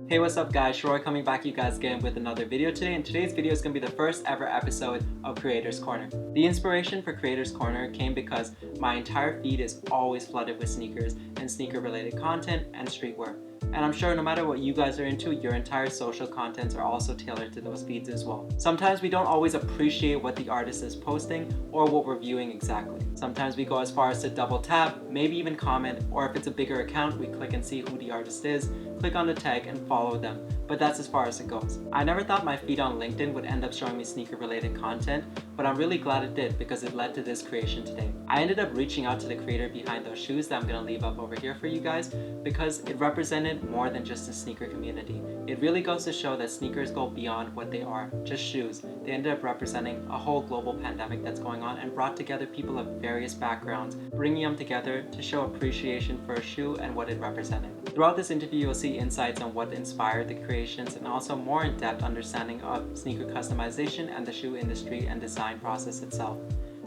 Hey, what's up guys? Shroy coming back you guys again with another video today, and today's video is going to be the first ever episode of Creators Corner. The inspiration for Creators Corner came because my entire feed is always flooded with sneakers and sneaker related content and streetwear. And I'm sure no matter what you guys are into, your entire social contents are also tailored to those feeds as well. Sometimes we don't always appreciate what the artist is posting or what we're viewing exactly. Sometimes we go as far as to double tap, maybe even comment, or if it's a bigger account, we click and see who the artist is, click on the tag and follow them, but that's as far as it goes. I never thought my feed on LinkedIn would end up showing me sneaker related content, but I'm really glad it did because it led to this creation today. I ended up reaching out to the creator behind those shoes that I'm gonna leave up over here for you guys because it represented more than just the sneaker community. It really goes to show that sneakers go beyond what they are, just shoes. They ended up representing a whole global pandemic that's going on and brought together people of various backgrounds, bringing them together to show appreciation for a shoe and what it represented. Throughout this interview, you'll see insights on what inspired the creations and also more in-depth understanding of sneaker customization and the shoe industry and design process itself.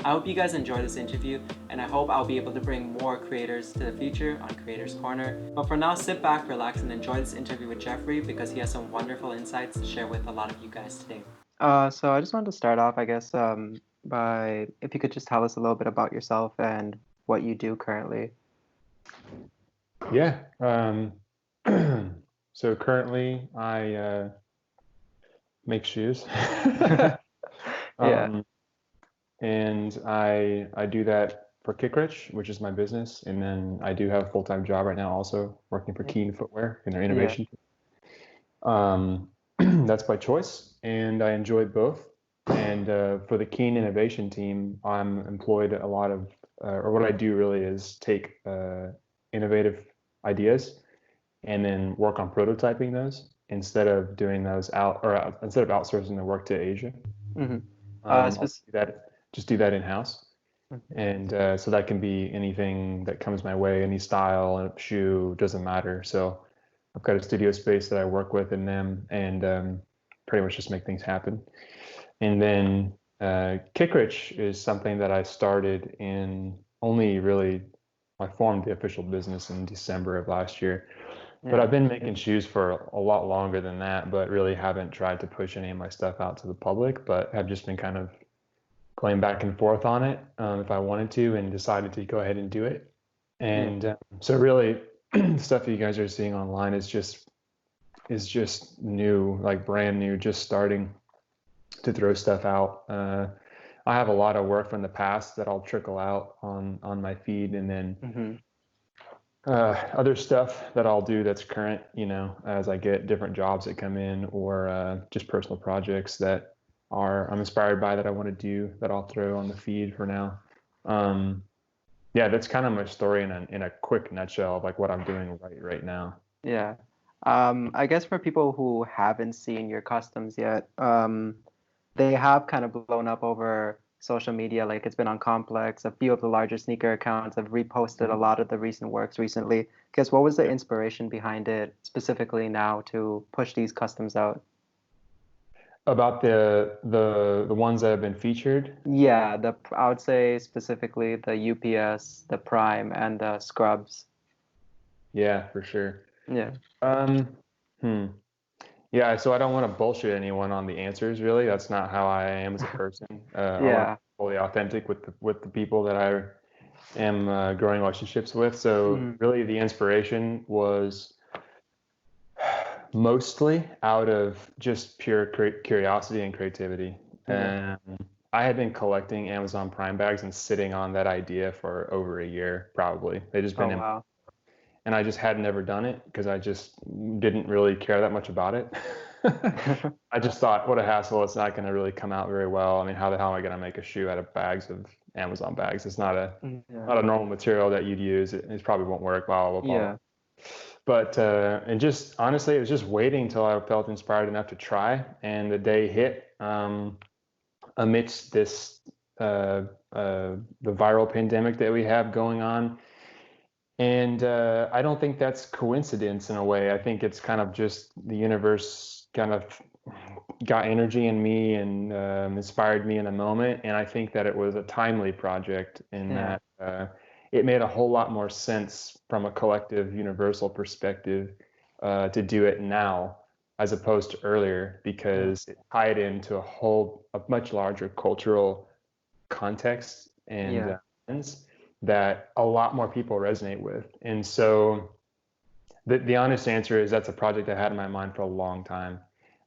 I hope you guys enjoy this interview, and I hope I'll be able to bring more creators to the future on Creators Corner. But for now, sit back, relax, and enjoy this interview with Jeffrey because he has some wonderful insights to share with a lot of you guys today. So I just wanted to start off, I guess, by if you could just tell us a little bit about yourself and what you do currently. Yeah. So currently I make shoes. Yeah. And I do that for Kickrich, which is my business, and then I do have a full-time job right now also working for Keen Footwear in their innovation. That's by choice, and I enjoy both. And for the Keen innovation team, I'm employed a lot of, or what I do really is take innovative ideas and then work on prototyping those instead of doing those instead of outsourcing the work to Asia. I'll do that in-house. And so that can be anything that comes my way, any style, and shoe, doesn't matter. So I've got a studio space that I work with in them and pretty much just make things happen. And then Kickrich is something that I started in I formed the official business in December of last year. But I've been making shoes for a lot longer than that, but really haven't tried to push any of my stuff out to the public, but have just been kind of going back and forth on it if I wanted to, and decided to go ahead and do it. And so really the stuff that you guys are seeing online is just new, like brand new, just starting to throw stuff out. I have a lot of work from the past that I'll trickle out on my feed, and then other stuff that I'll do that's current, as I get different jobs that come in, or just personal projects that I'm inspired by that I want to do, that I'll throw on the feed for now. That's kind of my story in a quick nutshell of like what I'm doing right now. Yeah. I guess for people who haven't seen your customs yet, they have kind of blown up over social media. Like it's been on Complex. A few of the larger sneaker accounts have reposted a lot of the recent works recently. Guess what was the inspiration behind it specifically now to push these customs out? About the ones that have been featured? Yeah, I would say specifically the UPS, the Prime, and the Scrubs. Yeah, for sure. Yeah. Yeah, so I don't want to bullshit anyone on the answers, really. That's not how I am as a person. I want to be fully authentic with the people that I am growing relationships with. So really the inspiration was mostly out of just pure curiosity and creativity. And I had been collecting Amazon Prime bags and sitting on that idea for over a year, probably. They just been wow. And I just had never done it because I just didn't really care that much about it. I just thought, what a hassle. It's not going to really come out very well. I mean, how the hell am I going to make a shoe out of bags of Amazon bags? It's not a normal material that you'd use. It probably won't work, blah, blah, blah. Yeah. But, and just honestly, it was just waiting until I felt inspired enough to try. And the day hit amidst this, the viral pandemic that we have going on. And I don't think that's coincidence in a way. I think it's kind of just the universe kind of got energy in me and inspired me in a moment. And I think that it was a timely project in that it made a whole lot more sense from a collective universal perspective to do it now as opposed to earlier because it tied into a much larger cultural context and lens that a lot more people resonate with. And so the honest answer is that's a project I had in my mind for a long time,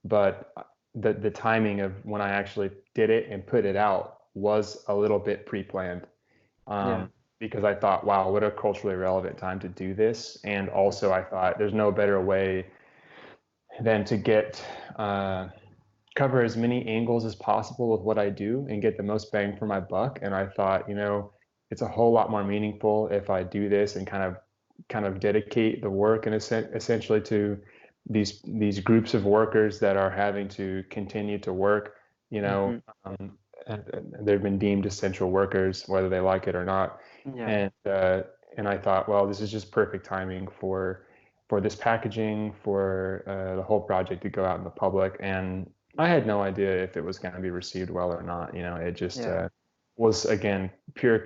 but the timing of when I actually did it and put it out was a little bit pre-planned. Because I thought, wow, what a culturally relevant time to do this. And also I thought there's no better way than to cover as many angles as possible with what I do and get the most bang for my buck. And I thought, it's a whole lot more meaningful if I do this and kind of dedicate the work and essentially to these groups of workers that are having to continue to work, they've been deemed essential workers, whether they like it or not. And I thought, well, this is just perfect timing for this packaging, for the whole project to go out in the public. And I had no idea if it was going to be received well or not. It just was, again, pure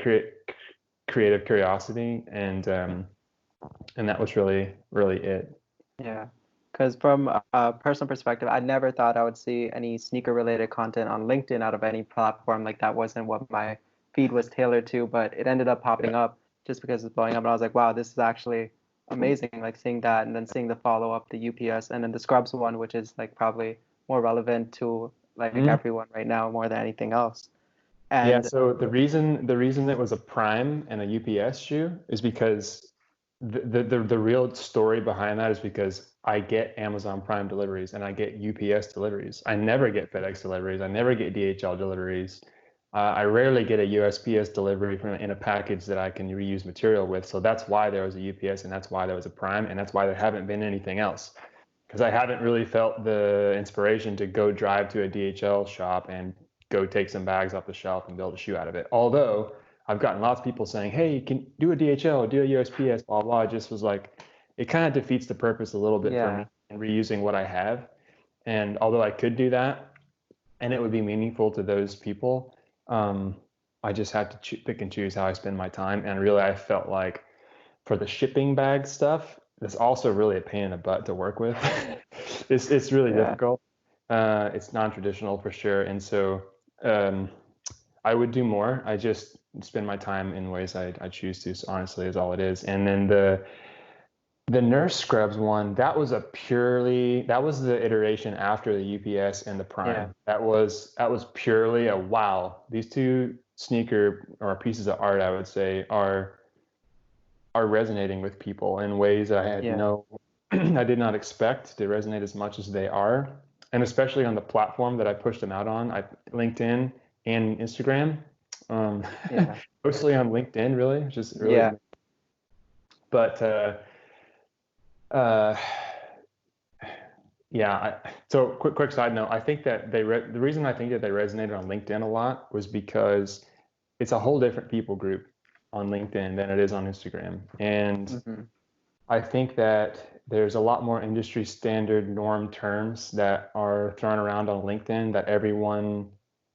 creative curiosity, and that was really, really it. Yeah. Because from a personal perspective, I never thought I would see any sneaker-related content on LinkedIn out of any platform. Like, that wasn't what my feed was tailored to, but it ended up popping up just because it's blowing up. And I was like, wow, this is actually amazing. Like, seeing that and then seeing the follow-up, the UPS, and then the Scrubs one, which is like probably more relevant to like everyone right now more than anything else. And so the reason it was a Prime and a UPS shoe is because the real story behind that is because I get Amazon Prime deliveries and I get UPS deliveries. I never get FedEx deliveries. I never get DHL deliveries. I rarely get a USPS delivery in a package that I can reuse material with. So that's why there was a UPS, and that's why there was a Prime, and that's why there haven't been anything else. Because I haven't really felt the inspiration to go drive to a DHL shop and go take some bags off the shelf and build a shoe out of it. Although I've gotten lots of people saying, hey, you can do a DHL, do a USPS, blah, blah. It just was like, it kind of defeats the purpose a little bit for me in reusing what I have. And although I could do that and it would be meaningful to those people, I just had to pick and choose how I spend my time. And really, I felt like for the shipping bag stuff, it's also really a pain in the butt to work with. It's really difficult. It's non-traditional for sure. And so I would do more. I just spend my time in ways I choose to, so honestly, is all it is. And then the Nurse Scrubs one, that was the iteration after the UPS and the Prime. That was purely a wow. These two sneaker or pieces of art, I would say, are resonating with people in ways I had I did not expect to resonate as much as they are. And especially on the platform that I pushed them out on, LinkedIn and Instagram. Mostly on LinkedIn, really, just really. But so quick side note, I think that the reason I think that they resonated on LinkedIn a lot was because it's a whole different people group on LinkedIn than it is on Instagram. And I think that there's a lot more industry standard norm terms that are thrown around on LinkedIn that everyone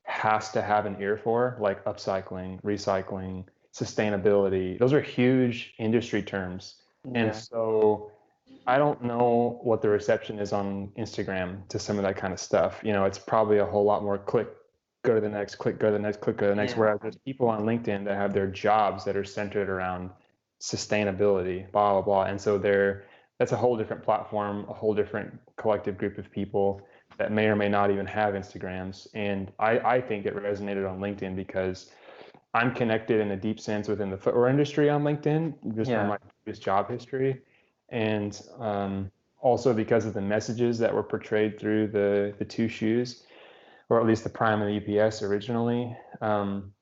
has to have an ear for, like upcycling, recycling, sustainability. Those are huge industry terms. And so I don't know what the reception is on Instagram to some of that kind of stuff. It's probably a whole lot more click, go to the next, click, go to the next, click, go to the next. Whereas there's people on LinkedIn that have their jobs that are centered around sustainability, blah, blah, blah. And so that's a whole different platform, a whole different collective group of people that may or may not even have Instagrams. And I think it resonated on LinkedIn because I'm connected in a deep sense within the footwear industry on LinkedIn, just from my previous job history. And also because of the messages that were portrayed through the two shoes, or at least the Prime and the UPS originally,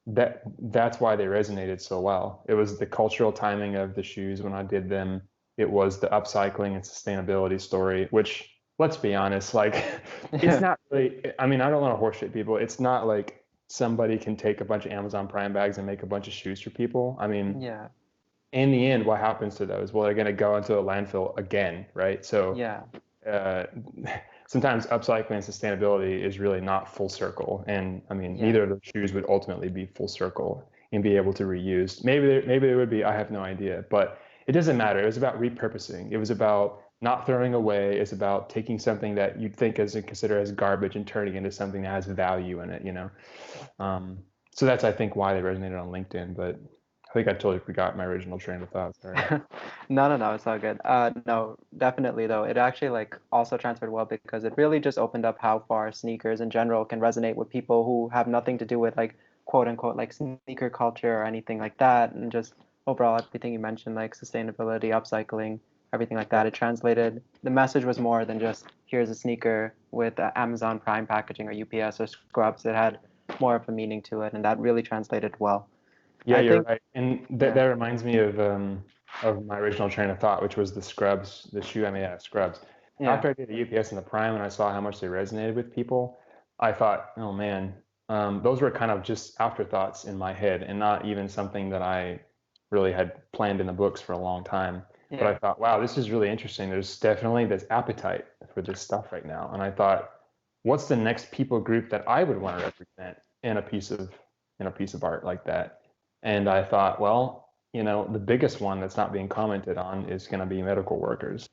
that's why they resonated so well. It was the cultural timing of the shoes when I did them. It was the upcycling and sustainability story, which, let's be honest, like it's not really, I mean, I don't want to horseshit people. It's not like somebody can take a bunch of Amazon Prime bags and make a bunch of shoes for people. I mean, in the end, what happens to those? Well, they're going to go into a landfill again, right? So sometimes upcycling and sustainability is really not full circle. And I mean, neither of those shoes would ultimately be full circle and be able to reuse. Maybe they would be, I have no idea, but it doesn't matter. It was about repurposing. It was about not throwing away. It's about taking something that you'd think as and consider as garbage and turning it into something that has value in it, you know. So that's, I think, why they resonated on LinkedIn. But I think I totally forgot my original train of thought. Sorry. No, it's all good. No, definitely though. It actually like also transferred well because it really just opened up how far sneakers in general can resonate with people who have nothing to do with like quote unquote like sneaker culture or anything like that, and just overall everything you mentioned like sustainability, upcycling, everything like that. It translated. The message was more than just here's a sneaker with Amazon Prime packaging or UPS or scrubs. It had more of a meaning to it, and that really translated well. Yeah, I you're think, right. And that yeah, that reminds me of my original train of thought, which was the scrubs, the shoe I made out of scrubs. yeah, After I did the UPS and the Prime and I saw how much they resonated with people, I thought, oh man, those were kind of just afterthoughts in my head and not even something that I really had planned in the books for a long time. But I yeah. thought, wow, this is really interesting. There's definitely this appetite for this stuff right now. And I thought, what's the next people group that I would want to represent in a piece of art like that? And I thought, well, you know, the biggest one that's not being commented on is going to be medical workers.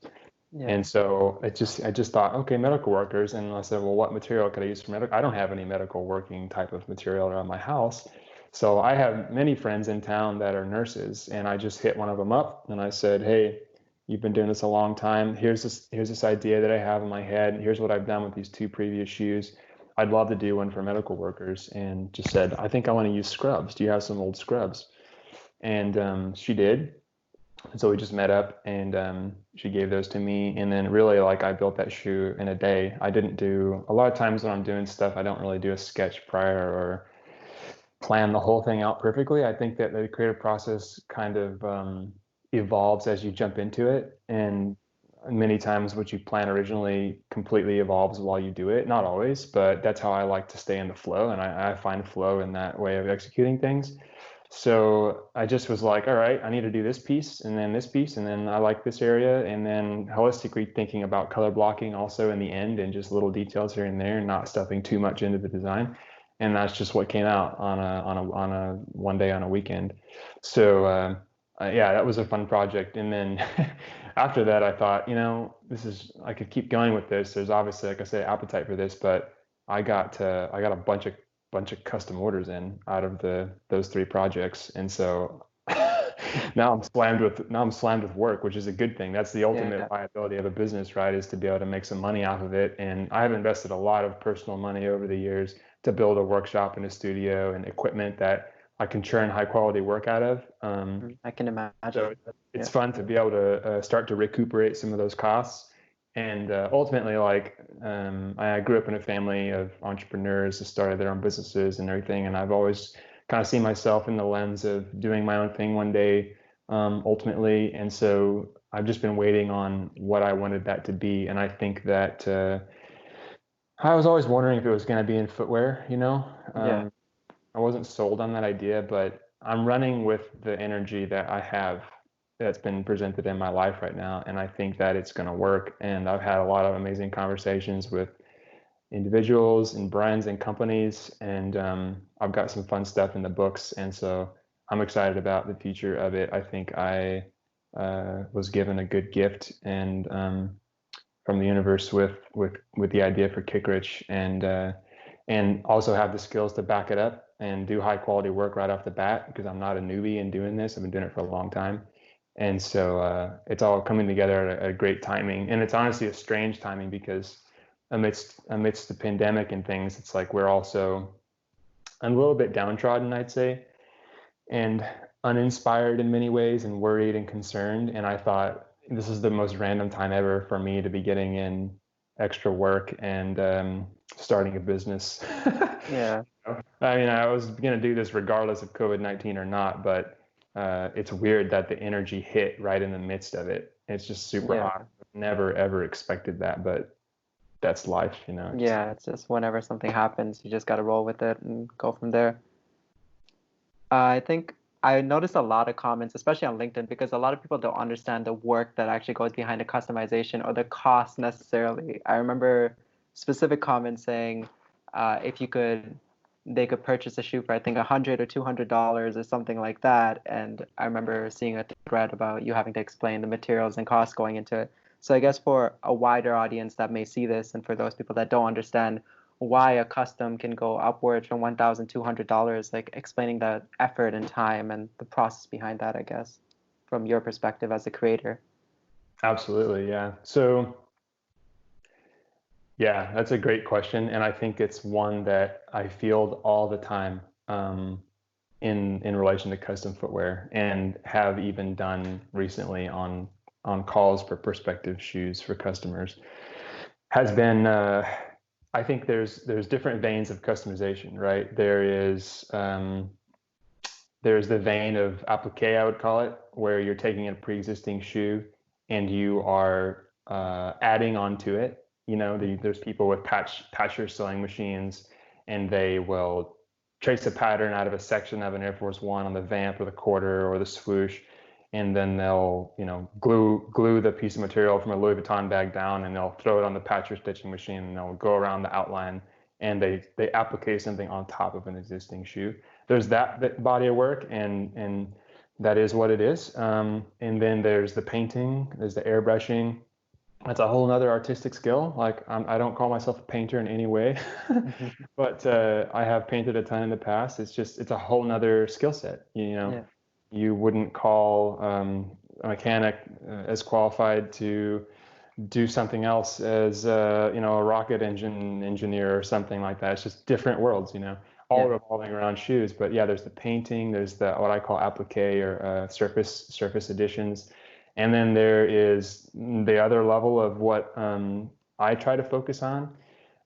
Yeah. And so I just thought, okay, medical workers. And I said, well, what material could I use for medical? I don't have any medical working type of material around my house. So I have many friends in town that are nurses, and I just hit one of them up and I said, hey, you've been doing this a long time. Here's this idea that I have in my head. Here's what I've done with these two previous shoes. I'd love to do one for medical workers, and just said, I think I want to use scrubs. Do you have some old scrubs? And she did. And so we just met up, and she gave those to me. And then really, like, I built that shoe in a day. I didn't do a lot of times when I'm doing stuff, I don't really do a sketch prior or plan the whole thing out perfectly. I think that the creative process kind of evolves as you jump into it. And many times what you plan originally completely evolves while you do it. Not always, but that's how I like to stay in the flow. And I find flow in that way of executing things. So I just was like, all right, I need to do this piece and then this piece, and then I like this area, and then holistically thinking about color blocking also in the end and just little details here and there, and not stuffing too much into the design. And that's just what came out on a one day on a weekend. So yeah, that was a fun project. And then after that, I thought, you know, I could keep going with this. There's obviously, like I say, appetite for this, but I got a bunch of custom orders in out of those three projects, and so now I'm slammed with work, which is a good thing. That's the ultimate Yeah. viability of a business, right? Is to be able to make some money off of it. And I've invested a lot of personal money over the years to build a workshop and a studio and equipment that I can churn high quality work out of. I can So imagine. it's Yeah. fun to be able to start to recuperate some of those costs. And ultimately, like, I grew up in a family of entrepreneurs that started their own businesses and everything. And I've always kind of seen myself in the lens of doing my own thing one day, ultimately. And so I've just been waiting on what I wanted that to be. And I think that I was always wondering if it was going to be in footwear, you know? Yeah. I wasn't sold on that idea, but I'm running with the energy that I have that's been presented in my life right now. And I think that it's going to work. And I've had a lot of amazing conversations with individuals and brands and companies. And I've got some fun stuff in the books. And so I'm excited about the future of it. I think I was given a good gift and from the universe with the idea for Kickrich, and also have the skills to back it up and do high quality work right off the bat, because I'm not a newbie in doing this. I've been doing it for a long time. And so it's all coming together at a great timing. And it's honestly a strange timing because amidst the pandemic and things, it's like we're also a little bit downtrodden, I'd say, and uninspired in many ways and worried and concerned. And I thought this is the most random time ever for me to be getting in extra work and starting a business. Yeah. I mean, I was going to do this regardless of COVID-19 or not, but it's weird that the energy hit right in the midst of it. It's just super Yeah. odd. Never ever expected that, but that's life, you know. Yeah. It's just whenever something happens, you just got to roll with it and go from there. I think I noticed a lot of comments, especially on LinkedIn, because a lot of people don't understand the work that actually goes behind the customization or the cost necessarily. I remember specific comments saying if they could purchase a shoe for I think $100 or $200 or something like that. And I remember seeing a thread about you having to explain the materials and costs going into it. So I guess for a wider audience that may see this, and for those people that don't understand why a custom can go upwards from $1,200, like explaining the effort and time and the process behind that, I guess, from your perspective as a creator. Absolutely, yeah. So, yeah, that's a great question, and I think it's one that I field all the time in relation to custom footwear, and have even done recently on calls for prospective shoes for customers. Has been I think there's different veins of customization, right? There's the vein of applique, I would call it, where you're taking a pre-existing shoe and you are adding onto it. There's people with patcher sewing machines, and they will trace a pattern out of a section of an Air Force One on the vamp or the quarter or the swoosh, and then they'll glue the piece of material from a Louis Vuitton bag down, and they'll throw it on the patcher stitching machine, and they'll go around the outline, and they applique something on top of an existing shoe. There's that body of work, and that is what it is. And then there's the painting, there's the airbrushing. That's a whole other artistic skill. Like, I don't call myself a painter in any way, but I have painted a ton in the past. It's a whole nother skill set. Yeah. You wouldn't call a mechanic as qualified to do something else as a rocket engine engineer or something like that. It's just different worlds, all Yeah. revolving around shoes. But yeah, there's the painting, there's the what I call applique or surface additions, and then there is the other level of what I try to focus on,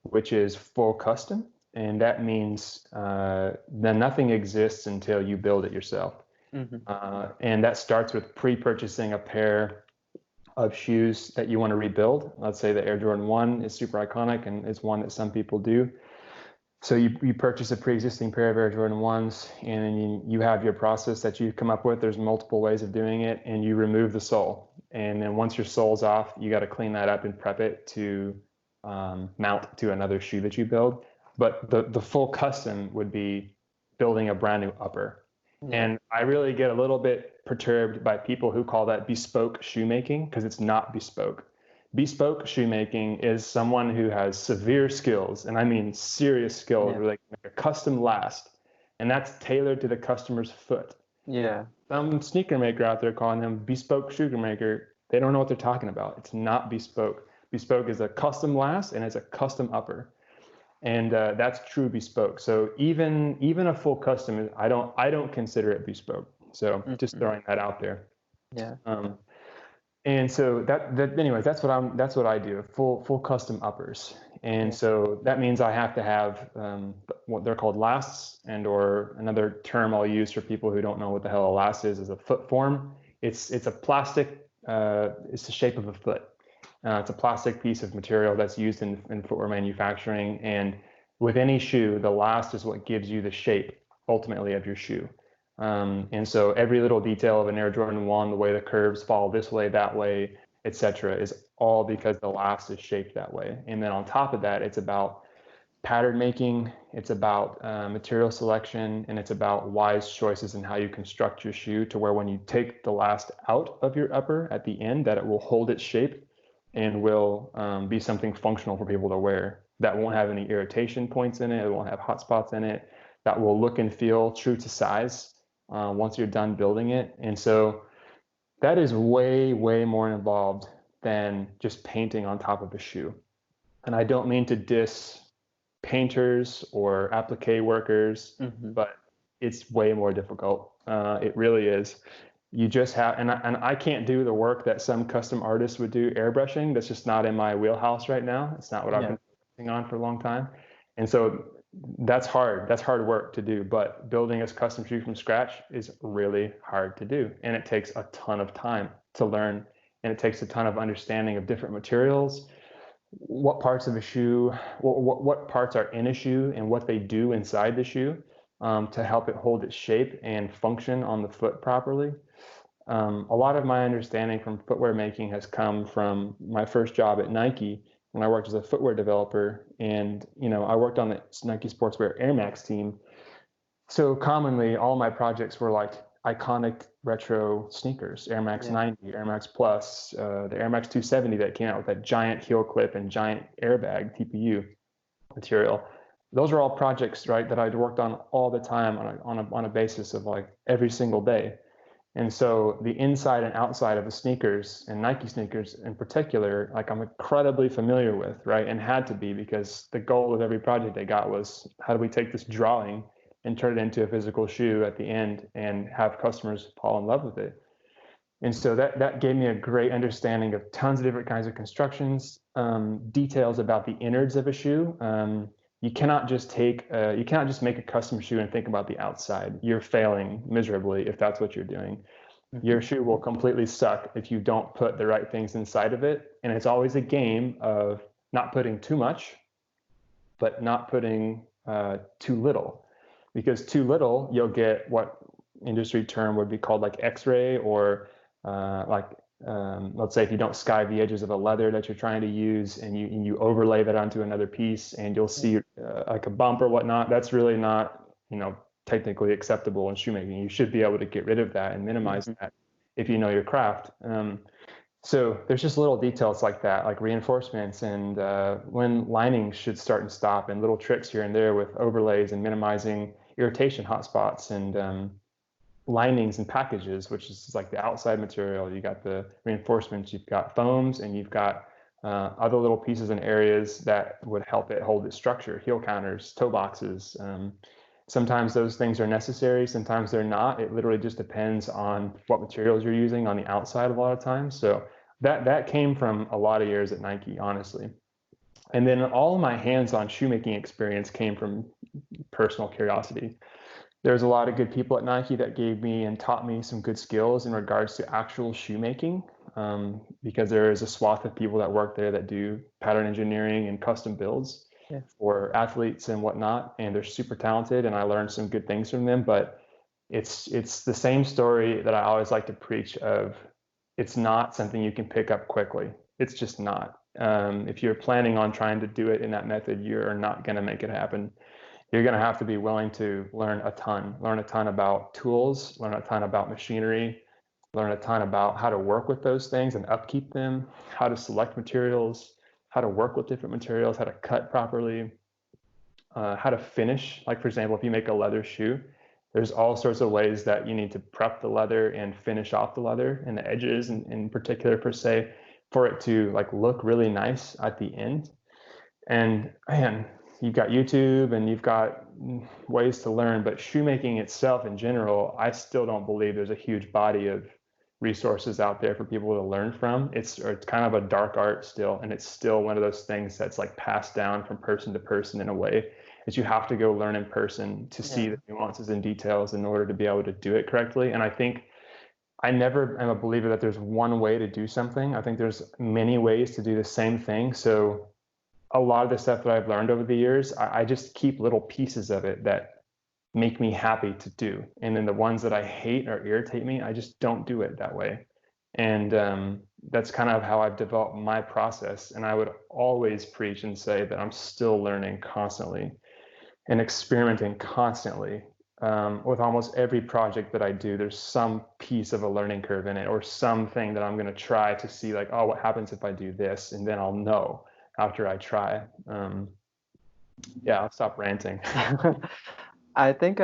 which is full custom, and that means then nothing exists until you build it yourself. And that starts with pre-purchasing a pair of shoes that you want to rebuild. Let's say the Air Jordan 1 is super iconic and is one that some people do. So you purchase a pre-existing pair of Air Jordan 1s, and then you have your process that you come up with. There's multiple ways of doing it, and you remove the sole. And then once your sole's off, you got to clean that up and prep it to mount to another shoe that you build. But the full custom would be building a brand new upper. Yeah. And I really get a little bit perturbed by people who call that bespoke shoemaking, because it's not bespoke. Bespoke shoemaking is someone who has severe skills, and I mean serious skills, where they can make a custom last, and that's tailored to the customer's foot. Yeah. Some sneaker maker out there calling them bespoke shoemaker, they don't know what they're talking about. It's not bespoke. Bespoke is a custom last, and it's a custom upper. And that's true bespoke. So even a full custom, I don't consider it bespoke. So just throwing that out there. Yeah. And so anyways, that's what I do, full custom uppers. And so that means I have to have what they're called lasts, or another term I'll use for people who don't know what the hell a last is a foot form. It's a plastic, it's the shape of a foot. It's a plastic piece of material that's used in footwear manufacturing. And with any shoe, the last is what gives you the shape ultimately of your shoe. And so every little detail of an Air Jordan 1, the way the curves fall this way, that way, etc., is all because the last is shaped that way. And then on top of that, it's about pattern making, it's about material selection, and it's about wise choices in how you construct your shoe to where when you take the last out of your upper at the end, that it will hold its shape and will be something functional for people to wear. That won't have any irritation points in it. It won't have hot spots in it. That will look and feel true to size once you're done building it. And so that is way, way more involved than just painting on top of a shoe. And I don't mean to diss painters or applique workers, but it's way more difficult. It really is. You just have, and I can't do the work that some custom artists would do airbrushing. That's just not in my wheelhouse right now. It's not what I've been focusing on for a long time. And so that's hard. That's hard work to do. But building a custom shoe from scratch is really hard to do. And it takes a ton of time to learn. And it takes a ton of understanding of different materials, what parts of a shoe, what parts are in a shoe and what they do inside the shoe to help it hold its shape and function on the foot properly. A lot of my understanding from footwear making has come from my first job at Nike when I worked as a footwear developer, and I worked on the Nike Sportswear Air Max team. So commonly, all my projects were like iconic retro sneakers, Air Max Yeah. 90, Air Max Plus, the Air Max 270 that came out with that giant heel clip and giant airbag TPU material. Those are all projects, right, that I'd worked on all the time on a basis of like every single day. And so the inside and outside of the sneakers, and Nike sneakers in particular, like I'm incredibly familiar with, right? And had to be, because the goal of every project I got was, how do we take this drawing and turn it into a physical shoe at the end and have customers fall in love with it? And so that gave me a great understanding of tons of different kinds of constructions, details about the innards of a shoe. You cannot just make a custom shoe and think about the outside. You're failing miserably if that's what you're doing. Your shoe will completely suck if you don't put the right things inside of it. And it's always a game of not putting too much, but not putting too little. Because too little, you'll get what industry term would be called like X-ray, or let's say if you don't sky the edges of a leather that you're trying to use, and you overlay that onto another piece, and you'll see like a bump or whatnot. That's really not, technically acceptable in shoemaking. You should be able to get rid of that and minimize that if you know your craft. So there's just little details like that, like reinforcements, and when linings should start and stop, and little tricks here and there with overlays and minimizing irritation hotspots, and linings and packages, which is like the outside material. You got the reinforcements, you've got foams, and you've got other little pieces and areas that would help it hold its structure, heel counters, toe boxes. Sometimes those things are necessary, sometimes they're not. It literally just depends on what materials you're using on the outside a lot of times. So that came from a lot of years at Nike, honestly. And then all of my hands-on shoemaking experience came from personal curiosity. There's a lot of good people at Nike that gave me and taught me some good skills in regards to actual shoemaking, because there is a swath of people that work there that do pattern engineering and custom builds for athletes and whatnot, and they're super talented, and I learned some good things from them. But it's the same story that I always like to preach of, it's not something you can pick up quickly. It's just not. If you're planning on trying to do it in that method, you're not going to make it happen. You're going to have to be willing to learn a ton about tools, learn a ton about machinery, learn a ton about how to work with those things and upkeep them, how to select materials, how to work with different materials, how to cut properly, how to finish. Like, for example, if you make a leather shoe, there's all sorts of ways that you need to prep the leather and finish off the leather and the edges, in particular, per se, for it to like look really nice at the end. And man, you've got YouTube and you've got ways to learn, but shoemaking itself in general, I still don't believe there's a huge body of resources out there for people to learn from. It's kind of a dark art still, and it's still one of those things that's like passed down from person to person in a way that you have to go learn in person to see the nuances and details in order to be able to do it correctly. And I think I never am a believer that there's one way to do something. I think there's many ways to do the same thing. So a lot of the stuff that I've learned over the years, I just keep little pieces of it that make me happy to do. And then the ones that I hate or irritate me, I just don't do it that way. And that's kind of how I've developed my process. And I would always preach and say that I'm still learning constantly and experimenting constantly. With almost every project that I do, there's some piece of a learning curve in it, or something that I'm going to try to see, like, oh, what happens if I do this? And then I'll know after I try. I'll stop ranting. I think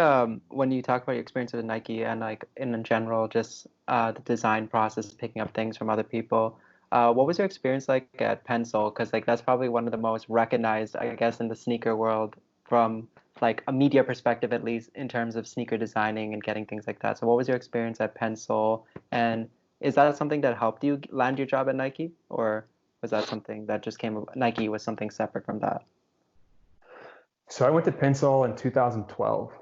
when you talk about your experience with Nike and like in general, just the design process, picking up things from other people, what was your experience like at Pencil? Because like that's probably one of the most recognized, I guess, in the sneaker world from like a media perspective, at least in terms of sneaker designing and getting things like that. So what was your experience at Pencil? And is that something that helped you land your job at Nike? Or was that something that just Nike was something separate from that? So I went to Pencil in 2012,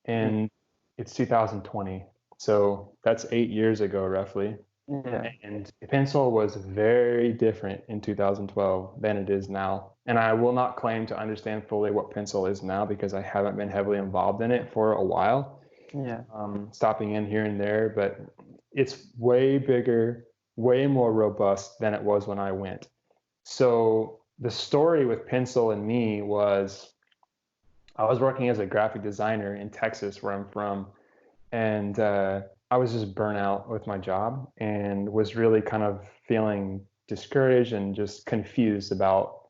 and it's 2020. So that's 8 years ago, roughly. Yeah. And Pencil was very different in 2012 than it is now. And I will not claim to understand fully what Pencil is now, because I haven't been heavily involved in it for a while. Yeah. Stopping in here and there, but it's way bigger, way more robust than it was when I went. So the story with Pencil and me was, I was working as a graphic designer in Texas, where I'm from, and I I was just burnt out with my job and was really kind of feeling discouraged and just confused about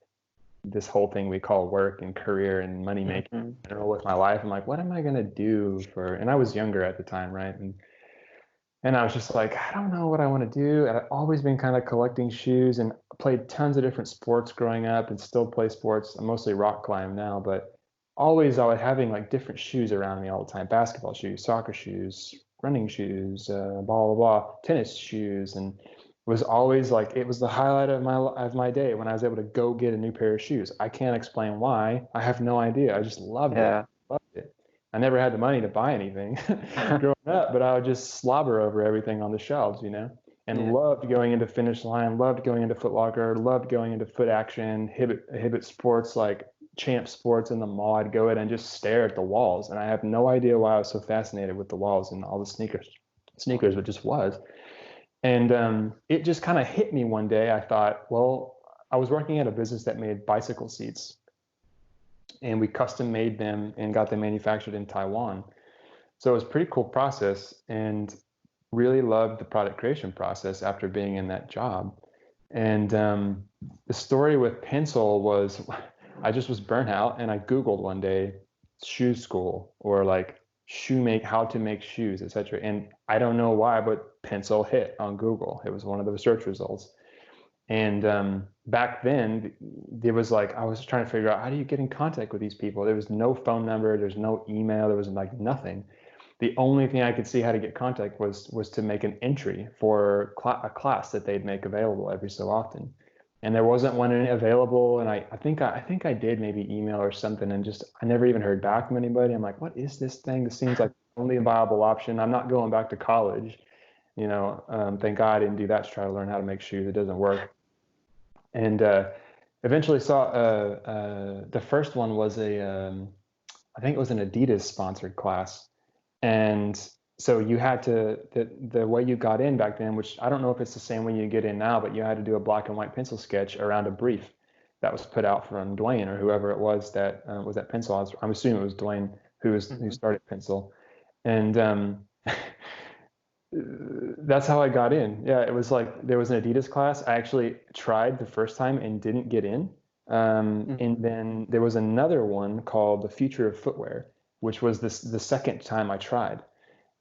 this whole thing we call work and career and money making in general with my life. I'm like, what am I going to do for, and I was younger at the time, right? And I was just like, I don't know what I want to do. And I've always been kind of collecting shoes and played tons of different sports growing up and still play sports. I'm mostly rock climb now, but always I was having like different shoes around me all the time: basketball shoes, soccer shoes, running shoes, blah, blah, blah, tennis shoes. And was always like, it was the highlight of my day when I was able to go get a new pair of shoes. I can't explain why. I have no idea. I just loved it. Loved it. I never had the money to buy anything growing up, but I would just slobber over everything on the shelves, and loved going into Finish Line, loved going into Foot Locker, loved going into Foot Action, Hibbett Sports, like Champ Sports in the mall. I'd go in and just stare at the walls. And I have no idea why I was so fascinated with the walls and all the sneakers, but just was. And it just kind of hit me one day. I thought, well, I was working at a business that made bicycle seats, and we custom made them and got them manufactured in Taiwan. So it was a pretty cool process, and really loved the product creation process after being in that job. And the story with Pencil was, I just was burnt out, and I Googled one day shoe school or like how to make shoes, etc. And I don't know why, but Pencil hit on Google. It was one of the search results. And back then, there was like, I was trying to figure out, how do you get in contact with these people? There was no phone number, there's no email, there was like nothing. The only thing I could see how to get contact was to make an entry for a class that they'd make available every so often. And there wasn't one available. And I think I did maybe email or something, and just, I never even heard back from anybody. I'm like, what is this thing? This seems like the only viable option. I'm not going back to college. Thank God I didn't do that to try to learn how to make shoes. It doesn't work. And eventually saw the first one was I think it was an Adidas sponsored class. And so you had to, the way you got in back then, which I don't know if it's the same way you get in now, but you had to do a black and white pencil sketch around a brief that was put out from Dwayne or whoever it was that was at Pencil. I'm assuming it was Dwayne who started Pencil. And that's how I got in. Yeah, it was like there was an Adidas class. I actually tried the first time and didn't get in. And then there was another one called The Future of Footwear, which was the second time I tried.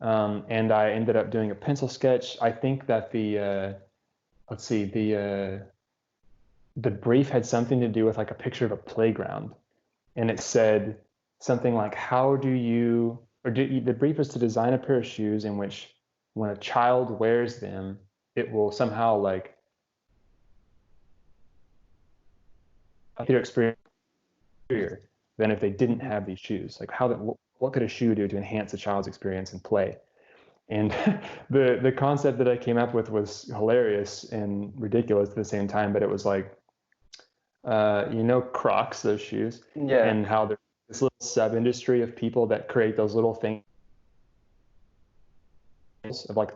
And I ended up doing a pencil sketch. I think that the brief had something to do with like a picture of a playground. And it said something like, the brief was to design a pair of shoes in which when a child wears them, it will somehow like their experience than if they didn't have these shoes. Like what could a shoe do to enhance a child's experience and play? And the concept that I came up with was hilarious and ridiculous at the same time, but it was like, Crocs, those shoes, and how there's this little sub-industry of people that create those little things of like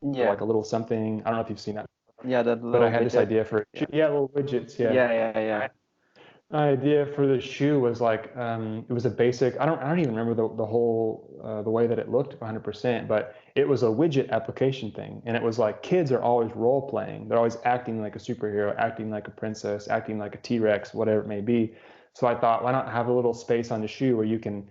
like a little something. I don't know if you've seen that. Yeah, but I had this idea for little widgets. Yeah. Idea for the shoe was like, it was a basic, I don't even remember the whole the way that it looked 100%, but it was a widget application thing. And it was like, kids are always role playing. They're always acting like a superhero, acting like a princess, acting like a T-Rex, whatever it may be. So I thought, why not have a little space on the shoe where you can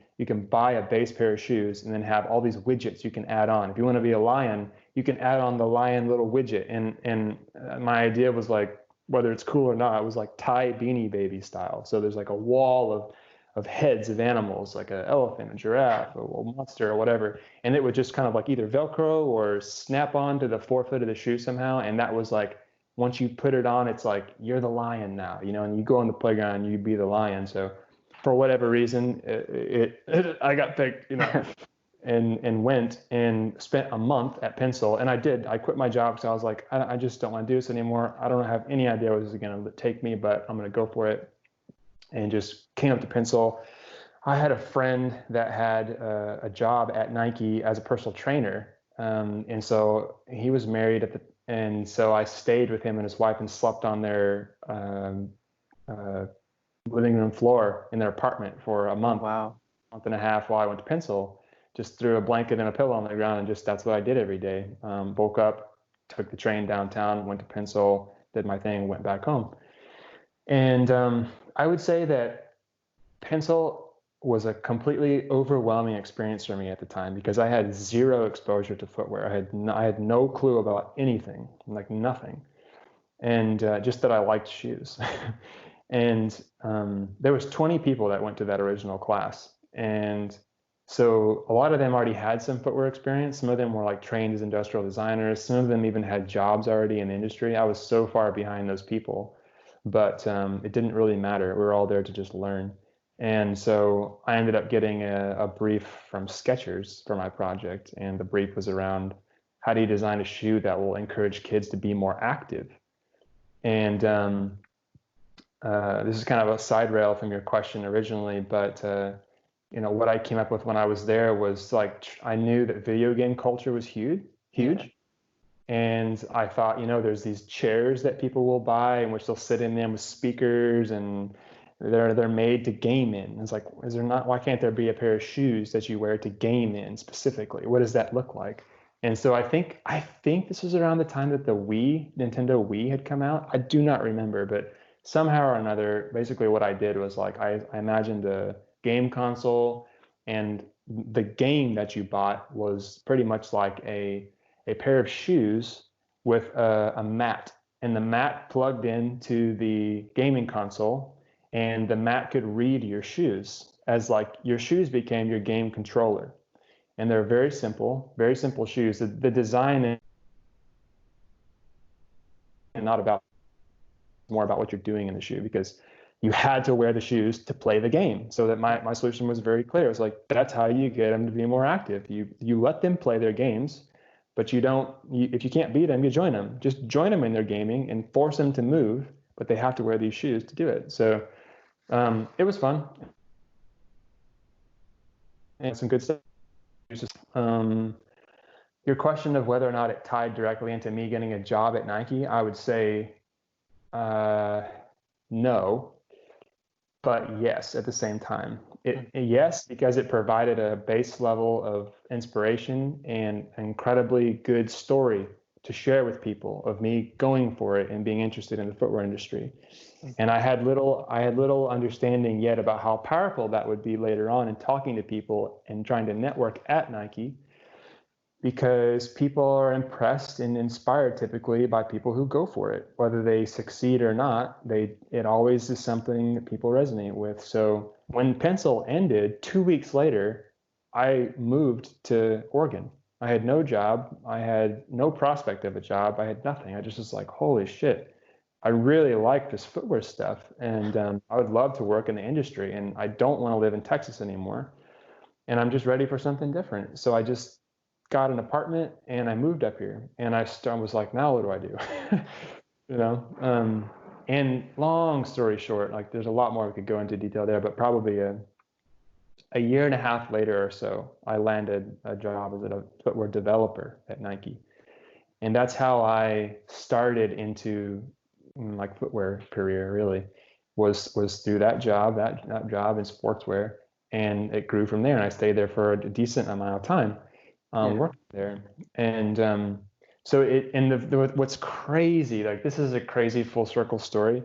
buy a base pair of shoes and then have all these widgets you can add on. If you want to be a lion, you can add on the lion little widget. And my idea was like, whether it's cool or not, it was like Thai Beanie Baby style. So there's like a wall of heads of animals, like an elephant, a giraffe, a monster, or whatever. And it would just kind of like either Velcro or snap on to the forefoot of the shoe somehow. And that was like, once you put it on, it's like, you're the lion now, and you go on the playground, you be the lion. So for whatever reason, I got picked, and went and spent a month at Pencil. And I quit my job because I was like, I just don't want to do this anymore. I don't have any idea where this is going to take me, but I'm going to go for it. And just came up to Pencil. I had a friend that had a job at Nike as a personal trainer. And so he was married and so I stayed with him and his wife and slept on their living room floor in their apartment for a month. Wow. Month and a half while I went to Pencil just threw a blanket and a pillow on the ground, and just that's what I did every day. Woke up, took the train downtown, went to Pencil, did my thing, went back home. And I would say that Pencil was a completely overwhelming experience for me at the time because I had zero exposure to footwear. I had no clue about anything, like nothing, and just that I liked shoes. And there was 20 people that went to that original class, and so a lot of them already had some footwear experience. Some of them were like trained as industrial designers. Some of them even had jobs already in the industry. I was so far behind those people, but it didn't really matter. We were all there to just learn. And so I ended up getting a brief from Skechers for my project. And the brief was around how do you design a shoe that will encourage kids to be more active? And this is kind of a side rail from your question originally, but what I came up with when I was there was like, I knew that video game culture was huge. Yeah. And I thought, there's these chairs that people will buy in which they'll sit in them with speakers, and they're made to game in. It's like, why can't there be a pair of shoes that you wear to game in specifically? What does that look like? And so I think this was around the time that the Nintendo Wii had come out. I do not remember, but somehow or another, basically what I did was like, I imagined a game console, and the game that you bought was pretty much like a pair of shoes with a mat, and the mat plugged into the gaming console, and the mat could read your shoes as like your shoes became your game controller. And they're very simple shoes. The design is more about what you're doing in the shoe, because you had to wear the shoes to play the game. So that my solution was very clear. It was like, that's how you get them to be more active. You let them play their games, but if you can't beat them, you join them. Just join them in their gaming and force them to move, but they have to wear these shoes to do it. So it was fun. And some good stuff. Your question of whether or not it tied directly into me getting a job at Nike, I would say no, but yes at the same time. Yes, because it provided a base level of inspiration and incredibly good story to share with people of me going for it and being interested in the footwear industry. And I had little understanding yet about how powerful that would be later on in talking to people and trying to network at Nike, because people are impressed and inspired typically by people who go for it, whether they succeed or not. It always is something that people resonate with. So when Pencil ended, 2 weeks later, I moved to Oregon. I had no job. I had no prospect of a job. I had nothing. I just was like, holy shit, I really like this footwear stuff. And I would love to work in the industry, and I don't want to live in Texas anymore. And I'm just ready for something different. So I just got an apartment and I moved up here, and I was like, now what do I do? And long story short, like there's a lot more we could go into detail there, but probably a year and a half later or so, I landed a job as a footwear developer at Nike. And that's how I started into like footwear career, really was through that job in sportswear. And it grew from there, and I stayed there for a decent amount of time. Working there. And what's crazy, like this is a crazy full circle story.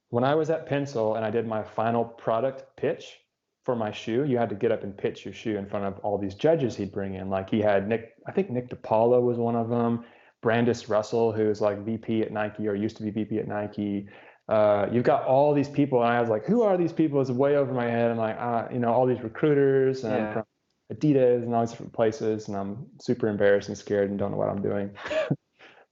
When I was at Pencil and I did my final product pitch for my shoe, you had to get up and pitch your shoe in front of all these judges he'd bring in. Like he had Nick DiPaolo was one of them, Brandis Russell, who is like VP at Nike or used to be VP at Nike. You've got all these people, and I was like, who are these people? It's way over my head. I'm like, all these recruiters from Adidas and all these different places, and I'm super embarrassed and scared and don't know what I'm doing.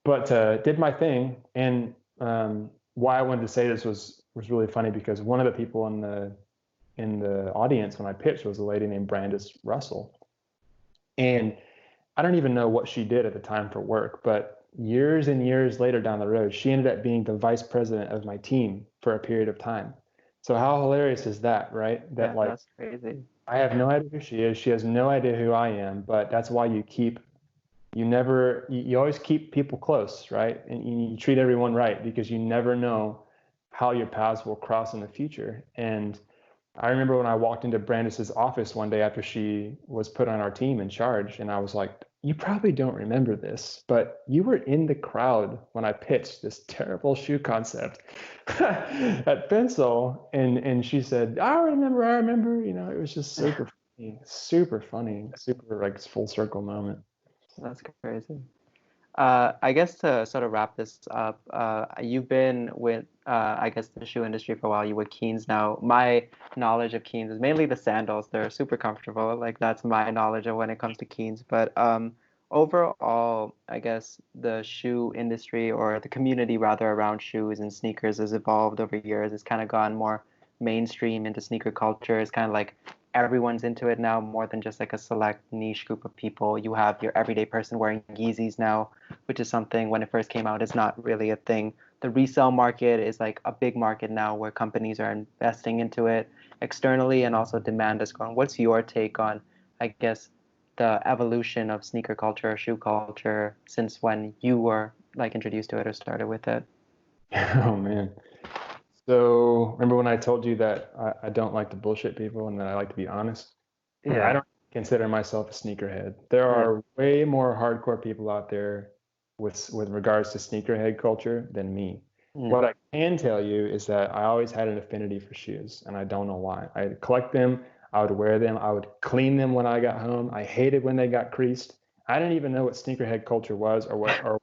But did my thing. And why I wanted to say this was really funny, because one of the people in the audience when I pitched was a lady named Brandis Russell. And I don't even know what she did at the time for work, but years and years later down the road, she ended up being the vice president of my team for a period of time. So how hilarious is that, right? That's crazy. I have no idea who she is. She has no idea who I am, but that's why you always keep people close, right? And you treat everyone right, because you never know how your paths will cross in the future. And I remember when I walked into Brandis's office one day after she was put on our team in charge, and I was like, you probably don't remember this, but you were in the crowd when I pitched this terrible shoe concept at Pencil. And she said, I remember, you know, it was just super funny, super like full circle moment. That's crazy. I guess to sort of wrap this up, you've been with, I guess, the shoe industry for a while. You with Keens now. My knowledge of Keens is mainly the sandals. They're super comfortable. Like that's my knowledge of when it comes to Keens. But overall, I guess the shoe industry or the community rather around shoes and sneakers has evolved over years. It's kind of gone more mainstream into sneaker culture. It's kind of like everyone's into it now more than just like a select niche group of people. You have your everyday person wearing Yeezys now, which is something when it first came out is not really a thing. The resale market is like a big market now where companies are investing into it externally and also demand is growing. What's your take on, I guess, the evolution of sneaker culture or shoe culture since when you were like introduced to it or started with it? Oh man. So remember when I told you that I don't like to bullshit people and that I like to be honest? I Yeah. don't consider myself a sneakerhead. There Yeah. are way more hardcore people out there with regards to sneakerhead culture than me. Yeah. What I can tell you is that I always had an affinity for shoes, and I don't know why. I collect them, I would wear them, I would clean them when I got home. I hated when they got creased. I didn't even know what sneakerhead culture was or what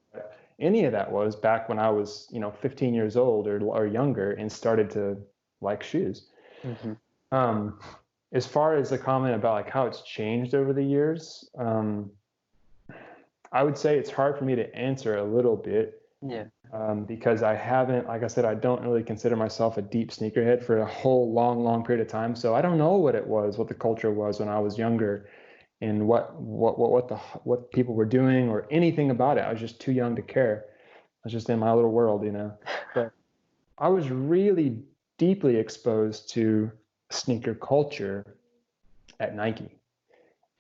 any of that was back when I was, 15 years old or younger and started to like shoes. Mm-hmm. Um, as far as the comment about like how it's changed over the years, I would say it's hard for me to answer a little bit Yeah. because I haven't, like I said, I don't really consider myself a deep sneakerhead for a whole long period of time. So I don't know what it was, what the culture was when I was younger, and what people were doing or anything about it. I was just too young to care. I was just in my little world, you know. But I was really deeply exposed to sneaker culture at Nike.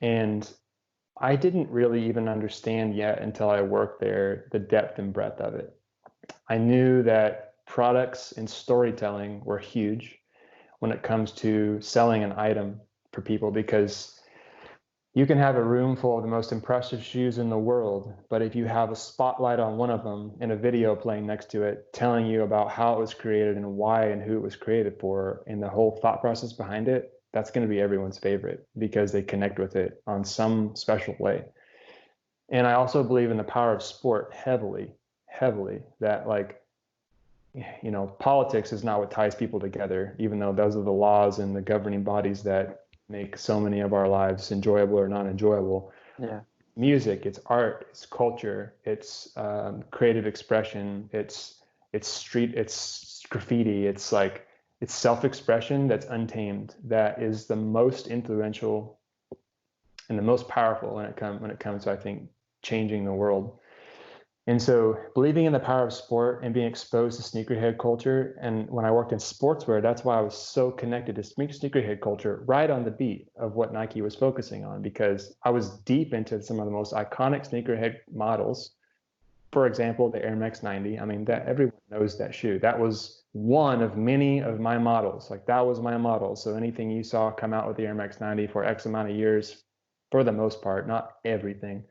And I didn't really even understand yet until I worked there the depth and breadth of it. I knew that products and storytelling were huge when it comes to selling an item for people because you can have a room full of the most impressive shoes in the world, but if you have a spotlight on one of them and a video playing next to it telling you about how it was created and why and who it was created for and the whole thought process behind it, that's going to be everyone's favorite because they connect with it on some special way. And I also believe in the power of sport heavily, that like, politics is not what ties people together, even though those are the laws and the governing bodies that make so many of our lives enjoyable or not enjoyable. Yeah. Music, it's art, it's culture, it's creative expression, it's graffiti, it's self-expression that's untamed. That is the most influential and the most powerful when it comes to, I think, changing the world. And so believing in the power of sport and being exposed to sneakerhead culture. And when I worked in sportswear, that's why I was so connected to sneakerhead culture right on the beat of what Nike was focusing on, because I was deep into some of the most iconic sneakerhead models. For example, the Air Max 90. I mean, that everyone knows that shoe. That was one of many of my models. Like that was my model. So anything you saw come out with the Air Max 90 for X amount of years, for the most part, not everything,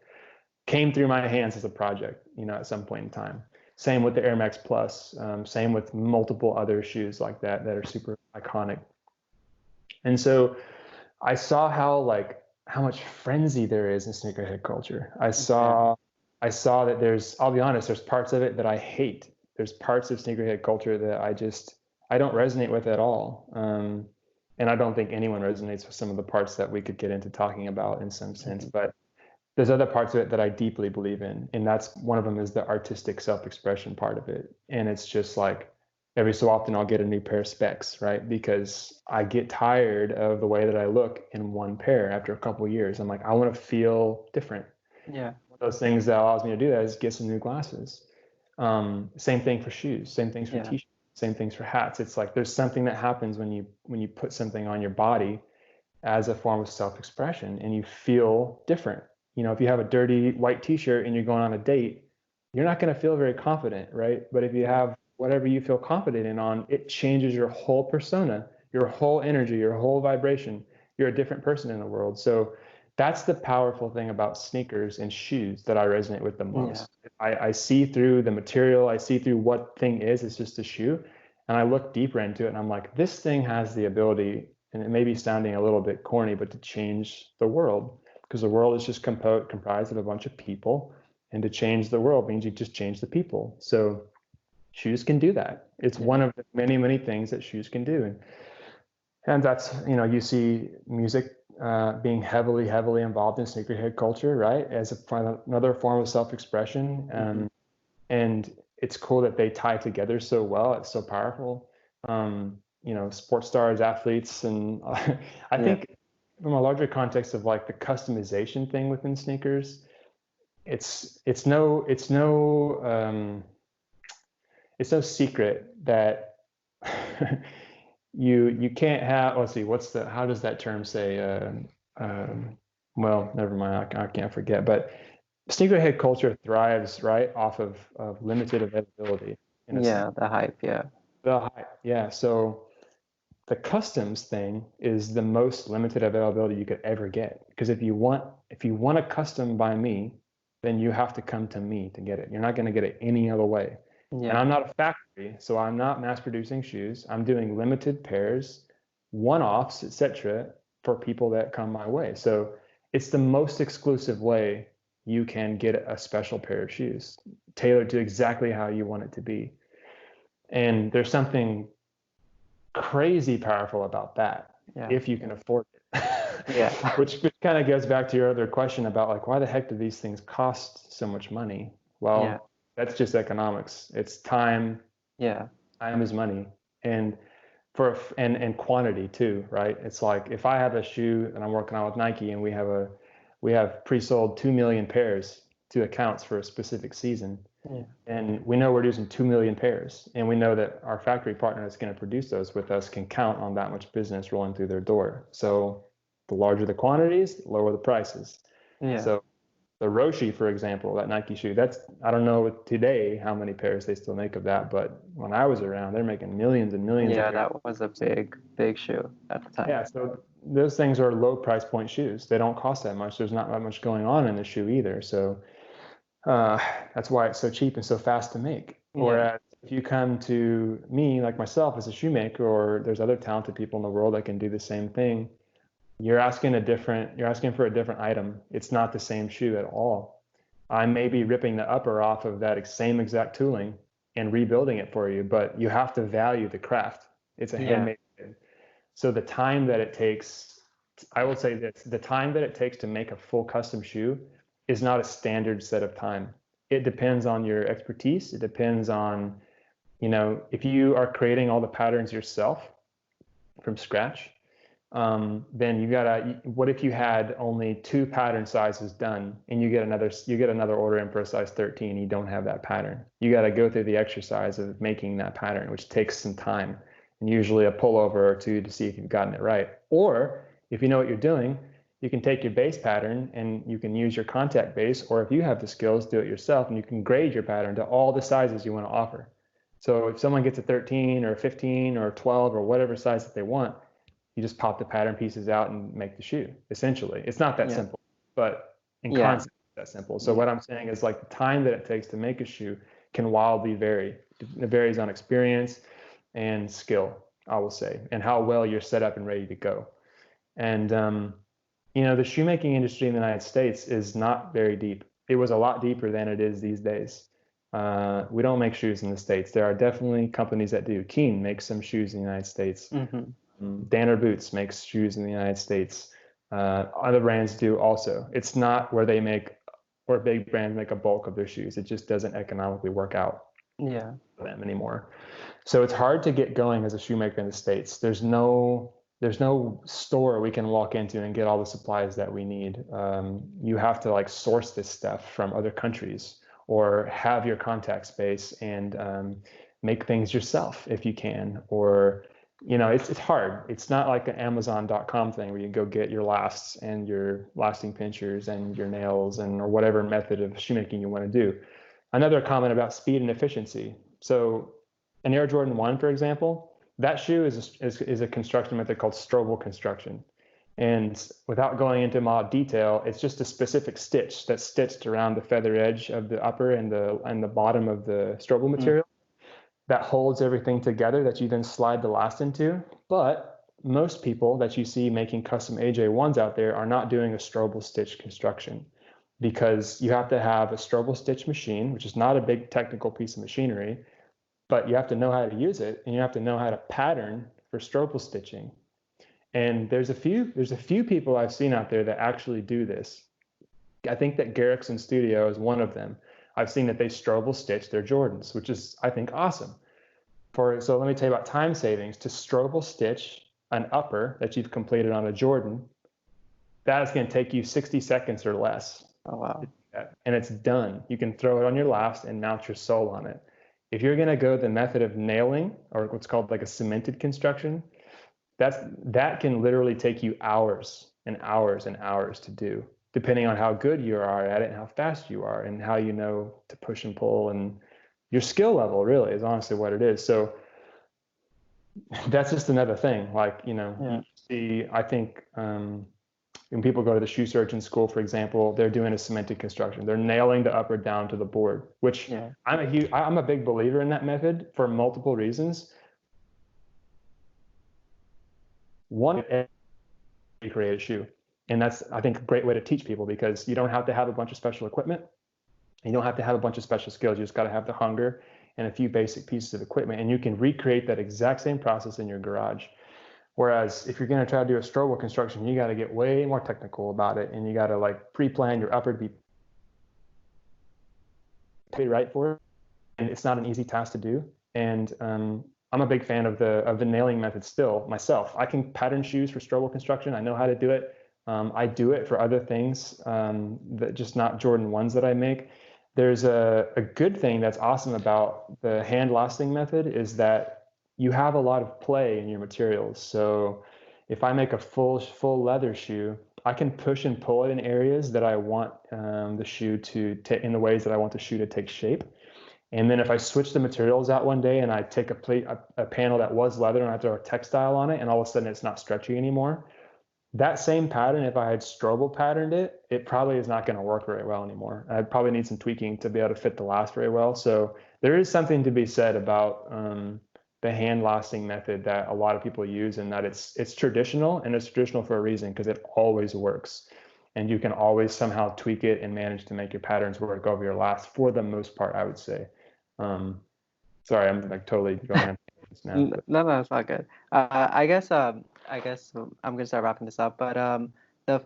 came through my hands as a project, at some point in time. Same with the Air Max Plus. Same with multiple other shoes like that are super iconic. And so I saw how much frenzy there is in sneakerhead culture. I saw that I'll be honest, there's parts of it that I hate. There's parts of sneakerhead culture that I don't resonate with at all. And I don't think anyone resonates with some of the parts that we could get into talking about in some sense. But there's other parts of it that I deeply believe in. And that's one of them is the artistic self-expression part of it. And it's just like every so often I'll get a new pair of specs, right? Because I get tired of the way that I look in one pair after a couple of years. I'm like, I want to feel different. Yeah. One of those things that allows me to do that is get some new glasses. Same thing for shoes, same things for t-shirts, same things for hats. It's like there's something that happens when you put something on your body as a form of self-expression and you feel different. If you have a dirty white t-shirt and you're going on a date, you're not going to feel very confident, right? But if you have whatever you feel confident in on, it changes your whole persona. your whole energy, your whole vibration. You're a different person in the world. So that's the powerful thing about sneakers and shoes that I resonate with the most. I see through the material, I see through what thing is, it's just a shoe. And I look deeper into it and I'm like, this thing has the ability, and it may be sounding a little bit corny, but to change the world, because the world is just comprised of a bunch of people. And to change the world means you just change the people. So shoes can do that. It's one of the many, many things that shoes can do. And that's, you see music being heavily, heavily involved in sneakerhead culture, right? As another form of self-expression. And it's cool that they tie together so well. It's so powerful. Sports stars, athletes, and I think from a larger context of like the customization thing within sneakers, it's no secret that you can't have, let's see, how does that term say? Well, never mind, I can't forget, but sneakerhead culture thrives right off of limited availability. The hype, The hype, yeah. So the customs thing is the most limited availability you could ever get, because if you want a custom by me, then you have to come to me to get it. You're not going to get it any other way. And I'm not a factory, so I'm not mass producing shoes. I'm doing limited pairs, one-offs, etc., for people that come my way. So it's the most exclusive way you can get a special pair of shoes tailored to exactly how you want it to be. And there's something crazy powerful about that, if you can afford it. Which kind of goes back to your other question about like, why the heck do these things cost so much money? Well, that's just economics. It's time. Time is money. And and quantity too, right? It's like if I have a shoe and I'm working on with Nike and we have pre-sold 2 million pairs to accounts for a specific season. And we know we're using 2 million pairs, and we know that our factory partner that's going to produce those with us can count on that much business rolling through their door. So the larger the quantities, the lower the prices. So the Roshi, for example, that Nike shoe, I don't know today how many pairs they still make of that, but when I was around, they're making millions and millions of pairs. That was a big shoe at the time. So those things are low price point shoes. They don't cost that much. There's not that much going on in the shoe either. So that's why it's so cheap and so fast to make. Whereas if you come to me, like myself as a shoemaker, or there's other talented people in the world that can do the same thing, you're asking for a different item. It's not the same shoe at all. I may be ripping the upper off of that same exact tooling and rebuilding it for you, but you have to value the craft. It's a handmade. So the time that it takes, I will say that the time that it takes to make a full custom shoe is not a standard set of time. It depends on your expertise. It depends on, if you are creating all the patterns yourself from scratch, then what if you had only 2 pattern sizes done and you get another order in for a size 13, you don't have that pattern. You got to go through the exercise of making that pattern, which takes some time, and usually a pullover or 2 to see if you've gotten it right. Or if you know what you're doing, you can take your base pattern and you can use your contact base, or if you have the skills, do it yourself, and you can grade your pattern to all the sizes you want to offer. So if someone gets a 13 or a 15 or 12 or whatever size that they want, you just pop the pattern pieces out and make the shoe. Essentially, it's not that simple, but in concept, it's that simple. So what I'm saying is, like, the time that it takes to make a shoe can wildly vary. It varies on experience and skill, I will say, and how well you're set up and ready to go. And the shoemaking industry in the United States is not very deep. It was a lot deeper than it is these days. We don't make shoes in the States. There are definitely companies that do. Keen makes some shoes in the United States. Danner Boots makes shoes in the United States. Other brands do also. It's not where big brands make a bulk of their shoes. It just doesn't economically work out for them anymore. So it's hard to get going as a shoemaker in the States. There's no store we can walk into and get all the supplies that we need. You have to source this stuff from other countries, or have your contact space and make things yourself if you can. Or it's hard. It's not like an Amazon.com thing where you go get your lasts and your lasting pinchers and your nails or whatever method of shoemaking you want to do. Another comment about speed and efficiency. So an Air Jordan 1, for example, that shoe is a construction method called strobel construction. And without going into more detail, it's just a specific stitch that's stitched around the feather edge of the upper and the bottom of the strobel material that holds everything together that you then slide the last into. But most people that you see making custom AJ1s out there are not doing a strobel stitch construction, because you have to have a strobel stitch machine, which is not a big technical piece of machinery, but you have to know how to use it, and you have to know how to pattern for strobel stitching. And there's a few people I've seen out there that actually do this. I think that Garrickson Studio is one of them. I've seen that they strobel stitch their Jordans, which is, I think, awesome. So let me tell you about time savings. To strobel stitch an upper that you've completed on a Jordan, that is going to take you 60 seconds or less. Oh, wow. And it's done. You can throw it on your last and mount your sole on it. If you're going to go the method of nailing, or what's called like a cemented construction, that can literally take you hours and hours and hours to do, depending on how good you are at it and how fast you are and how you know to push and pull, and your skill level really is honestly what it is. So that's just another thing. Like, you see, I think when people go to the shoe surgeon school, for example, they're doing a cemented construction. They're nailing the upper down to the board, which I'm a big believer in that method for multiple reasons. One, you create a shoe. And that's, I think, a great way to teach people, because you don't have to have a bunch of special equipment. You don't have to have a bunch of special skills. You just got to have the hunger and a few basic pieces of equipment. And you can recreate that exact same process in your garage. Whereas if you're going to try to do a strobel construction, you got to get way more technical about it. And you got to like pre-plan your upper to be right for it. And it's not an easy task to do. And I'm a big fan of the nailing method still myself. I can pattern shoes for strobel construction. I know how to do it. I do it for other things, that just not Jordan 1s that I make. There's a good thing that's awesome about the hand lasting method is that you have a lot of play in your materials. So if I make a full leather shoe, I can push and pull it in areas that I want the shoe to in the ways that I want the shoe to take shape. And then if I switch the materials out one day and I take a panel that was leather and I throw a textile on it, and all of a sudden it's not stretchy anymore, that same pattern, if I had strobel patterned it, it probably is not going to work very well anymore. I'd probably need some tweaking to be able to fit the last very well. So there is something to be said about the hand lasting method that a lot of people use, and that it's traditional, and it's traditional for a reason, because it always works. And you can always somehow tweak it and manage to make your patterns work over your last, for the most part, I would say. Sorry, I'm like totally going on now. No, it's not good. I guess I'm gonna start wrapping this up. But do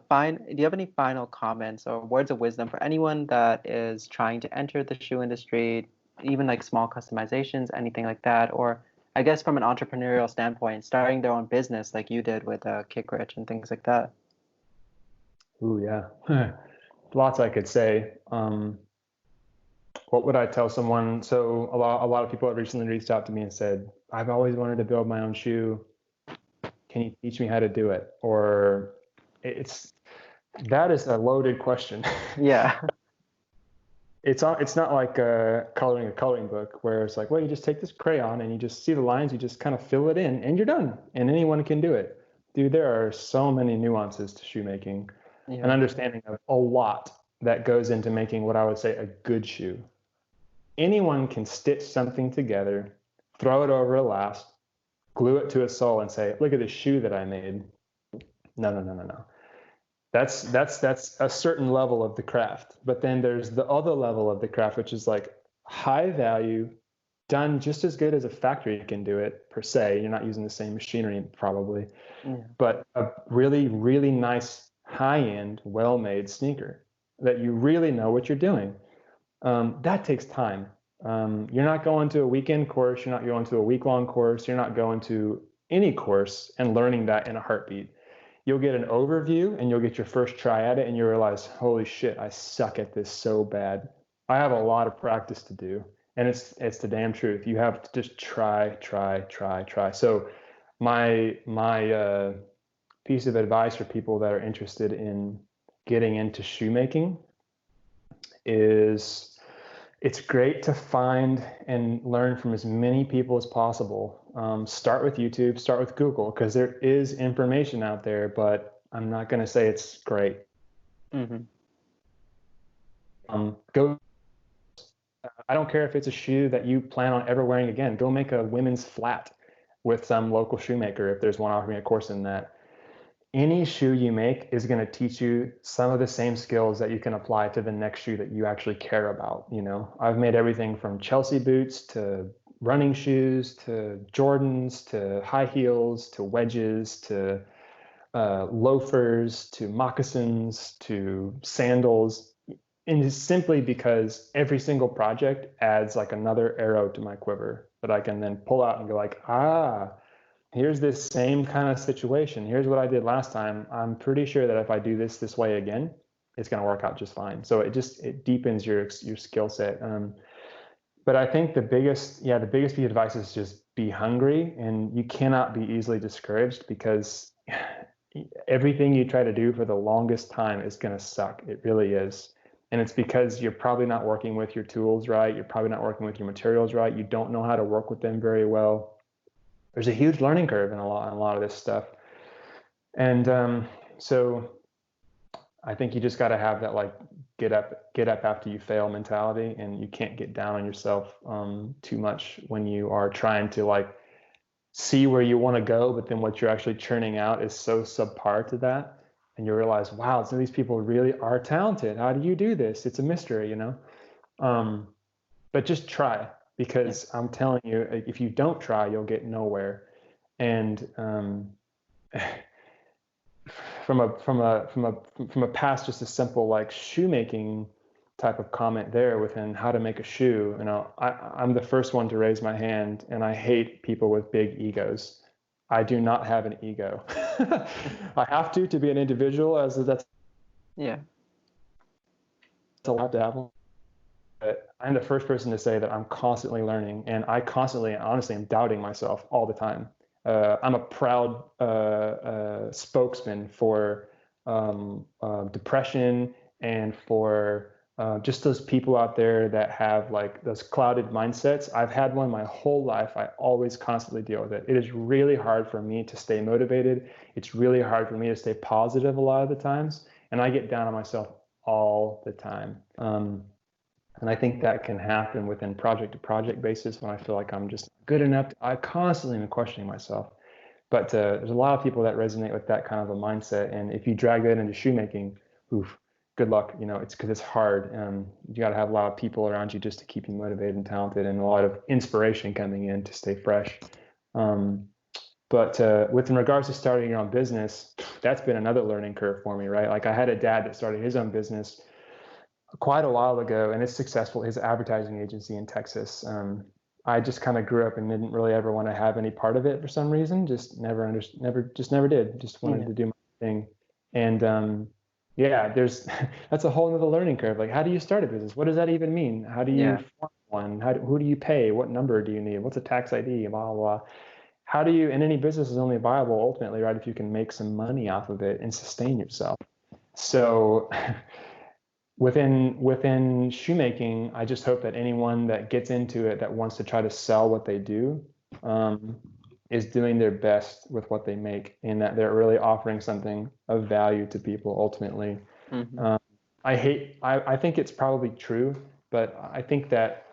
you have any final comments or words of wisdom for anyone that is trying to enter the shoe industry, even like small customizations, anything like that, or I guess from an entrepreneurial standpoint, starting their own business like you did with Kick Rich and things like that? Ooh, yeah. Lots I could say. What would I tell someone? So a lot of people have recently reached out to me and said, I've always wanted to build my own shoe. Can you teach me how to do it? Or that is a loaded question. Yeah. It's not like coloring a coloring book where it's like, well, you just take this crayon and you just see the lines, you just kind of fill it in and you're done. And anyone can do it. Dude, there are so many nuances to shoemaking, an understanding of a lot that goes into making what I would say a good shoe. Anyone can stitch something together, throw it over a last, glue it to a sole and say, look at this shoe that I made. No. That's a certain level of the craft. But then there's the other level of the craft, which is like high value, done just as good as a factory can do it per se. You're not using the same machinery probably, but a really, really nice high-end, well-made sneaker that you really know what you're doing. That takes time. You're not going to a weekend course. You're not going to a week-long course. You're not going to any course and learning that in a heartbeat. You'll get an overview and you'll get your first try at it and you realize, holy shit, I suck at this so bad. I have a lot of practice to do. And it's the damn truth. You have to just try. So my piece of advice for people that are interested in getting into shoemaking is it's great to find and learn from as many people as possible Start with YouTube, start with Google, because there is information out there, but I'm not going to say it's great. Mm-hmm. Go. I don't care if it's a shoe that you plan on ever wearing again. Go make a women's flat with some local shoemaker if there's one offering a course in that. Any shoe you make is going to teach you some of the same skills that you can apply to the next shoe that you actually care about. I've made everything from Chelsea boots to running shoes to Jordans to high heels to wedges to loafers to moccasins to sandals. And it's simply because every single project adds like another arrow to my quiver that I can then pull out and go like, here's this same kind of situation. Here's what I did last time. I'm pretty sure that if I do this way again, it's going to work out just fine. So it deepens your skill set. But I think the biggest piece of advice is just be hungry, and you cannot be easily discouraged, because everything you try to do for the longest time is going to suck. It really is. And it's because you're probably not working with your tools right. You're probably not working with your materials right. You don't know how to work with them very well. There's a huge learning curve in a lot of this stuff. And so I think you just got to have that like get up after you fail mentality, and you can't get down on yourself too much when you are trying to like see where you want to go, but then what you're actually churning out is so subpar to that. And you realize, wow, some of these people really are talented. How do you do this? It's a mystery, but just try, because I'm telling you, if you don't try, you'll get nowhere. And from a past, just a simple like shoemaking type of comment there within how to make a shoe, I'm the first one to raise my hand, and I hate people with big egos. I do not have an ego. I have to be an individual, as that's allowed to have one. But I'm the first person to say that I'm constantly learning, and I constantly, honestly, am doubting myself all the time. I'm a proud spokesman for depression, and for just those people out there that have like those clouded mindsets. I've had one my whole life. I always constantly deal with it. It is really hard for me to stay motivated. It's really hard for me to stay positive a lot of the times, and I get down on myself all the time. And I think that can happen within project to project basis when I feel like I'm just good enough. I constantly am questioning myself. But there's a lot of people that resonate with that kind of a mindset. And if you drag that into shoemaking, good luck. It's because it's hard. You got to have a lot of people around you just to keep you motivated and talented, and a lot of inspiration coming in to stay fresh. But with in regards to starting your own business, that's been another learning curve for me, right? Like I had a dad that started his own business quite a while ago, and it's successful. His advertising agency in Texas. I just kind of grew up and didn't really ever want to have any part of it for some reason. Just never did. Just wanted to do my thing. And that's a whole nother learning curve. Like, how do you start a business? What does that even mean? How do you form one? Who do you pay? What number do you need? What's a tax ID? Blah, blah, blah. How do you, and any business is only viable ultimately, right, if you can make some money off of it and sustain yourself. So within shoemaking, I just hope that anyone that gets into it, that wants to try to sell what they do, is doing their best with what they make, and that they're really offering something of value to people ultimately. Mm-hmm. I think it's probably true, but I think that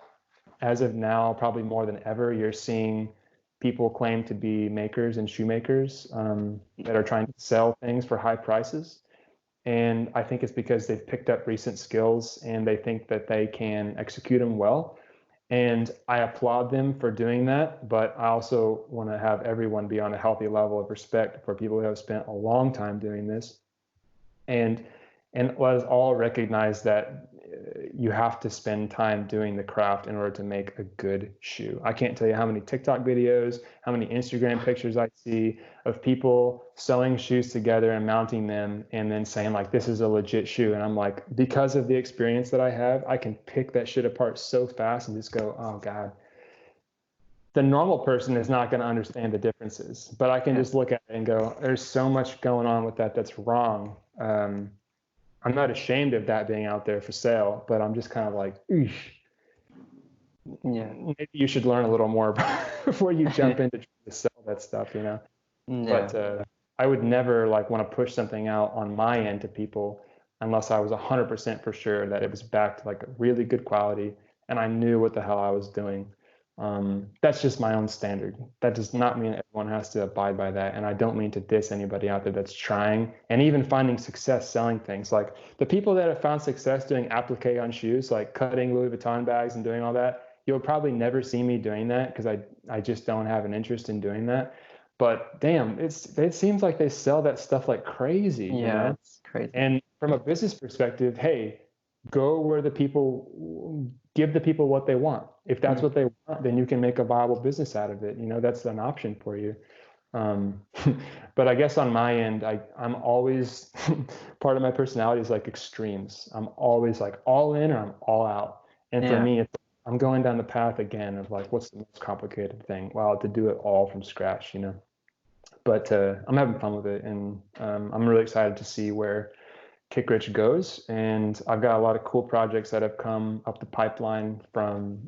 as of now, probably more than ever, you're seeing people claim to be makers and shoemakers that are trying to sell things for high prices. And I think it's because they've picked up recent skills and they think that they can execute them well. And I applaud them for doing that. But I also want to have everyone be on a healthy level of respect for people who have spent a long time doing this. And let us all recognize that you have to spend time doing the craft in order to make a good shoe. I can't tell you how many TikTok videos, how many Instagram pictures I see of people sewing shoes together and mounting them and then saying like, this is a legit shoe. And I'm like, because of the experience that I have, I can pick that shit apart so fast and just go, oh God. The normal person is not going to understand the differences, but I can just look at it and go, there's so much going on with that that's wrong. I'm not ashamed of that being out there for sale, but I'm just kind of like, eesh. Yeah, maybe you should learn a little more before you jump into trying to sell that stuff, you know. Yeah. But I would never like want to push something out on my end to people unless I was 100% for sure that it was backed like really good quality and I knew what the hell I was doing. That's just my own standard. That does not mean everyone has to abide by that. And I don't mean to diss anybody out there that's trying and even finding success selling things. Like the people that have found success doing applique on shoes, like cutting Louis Vuitton bags and doing all that, you'll probably never see me doing that because I just don't have an interest in doing that. But damn, it seems like they sell that stuff like crazy, you Yeah, know? it's crazy. And from a business perspective, hey, go where the people give the people what they want. If that's what they want, then you can make a viable business out of it. You know, that's an option for you. Um, but I guess on my end, I'm always part of my personality is like extremes. I'm always like all in or I'm all out. And for Yeah. me, I'm going down the path again of like, what's the most complicated thing? Well, to do it all from scratch, you know. But I'm having fun with it, and I'm really excited to see where Kick Rich goes. And I've got a lot of cool projects that have come up the pipeline from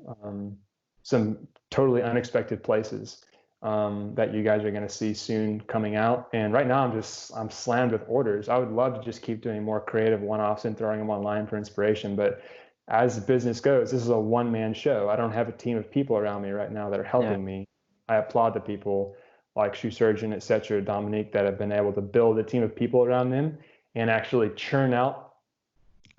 some totally unexpected places that you guys are going to see soon coming out. And right now I'm slammed with orders. I would love to just keep doing more creative one-offs and throwing them online for inspiration. But as the business goes, this is a one-man show. I don't have a team of people around me right now that are helping me. I applaud the people like Shoe Surgeon, et cetera, Dominique, that have been able to build a team of people around them and actually churn out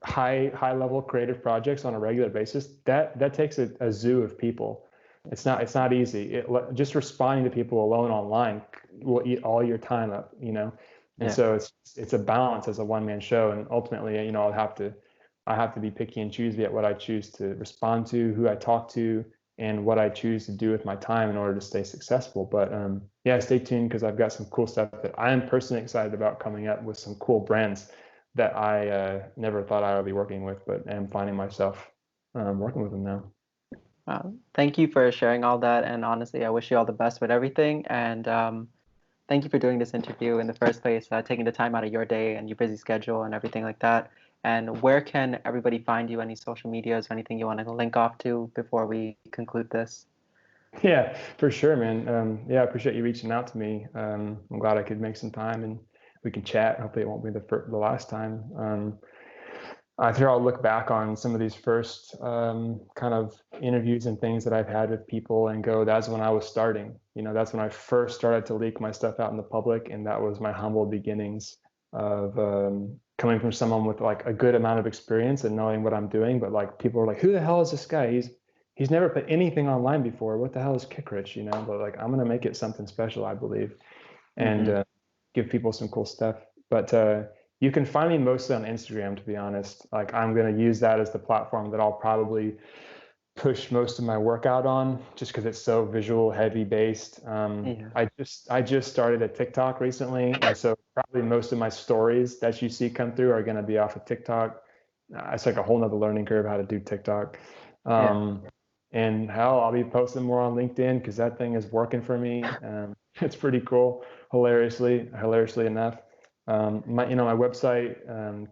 high level creative projects on a regular basis. That takes a zoo of people. It's not easy. Just responding to people alone online will eat all your time up, you know. And so it's a balance as a one-man show, and ultimately, you know, I have to be picky and choosy at what I choose to respond to, who I talk to, and what I choose to do with my time in order to stay successful. But yeah, stay tuned because I've got some cool stuff that I am personally excited about coming up with some cool brands that I never thought I would be working with, but am finding myself working with them now. Thank you for sharing all that. And honestly, I wish you all the best with everything. And thank you for doing this interview in the first place, taking the time out of your day and your busy schedule and everything like that. And where can everybody find you? Any social medias or anything you want to link off to before we conclude this? Yeah, for sure, man. Yeah, I appreciate you reaching out to me. I'm glad I could make some time and we can chat. Hopefully, it won't be the last time. I think I'll look back on some of these first kind of interviews and things that I've had with people and go, that's when I was starting. You know, that's when I first started to leak my stuff out in the public, and that was my humble beginnings of coming from someone with like a good amount of experience and knowing what I'm doing. But like people are like, who the hell is this guy? He's never put anything online before. What the hell is Kick Rich? You know, but like I'm gonna make it something special, I believe, and give people some cool stuff. But you can find me mostly on Instagram, to be honest. Like I'm gonna use that as the platform that I'll probably push most of my workout on, just because it's so visual heavy based. I just started a TikTok recently, and so probably most of my stories that you see come through are gonna be off of TikTok. It's like a whole nother learning curve how to do TikTok. And hell, I'll be posting more on LinkedIn because that thing is working for me. It's pretty cool, hilariously enough. My website,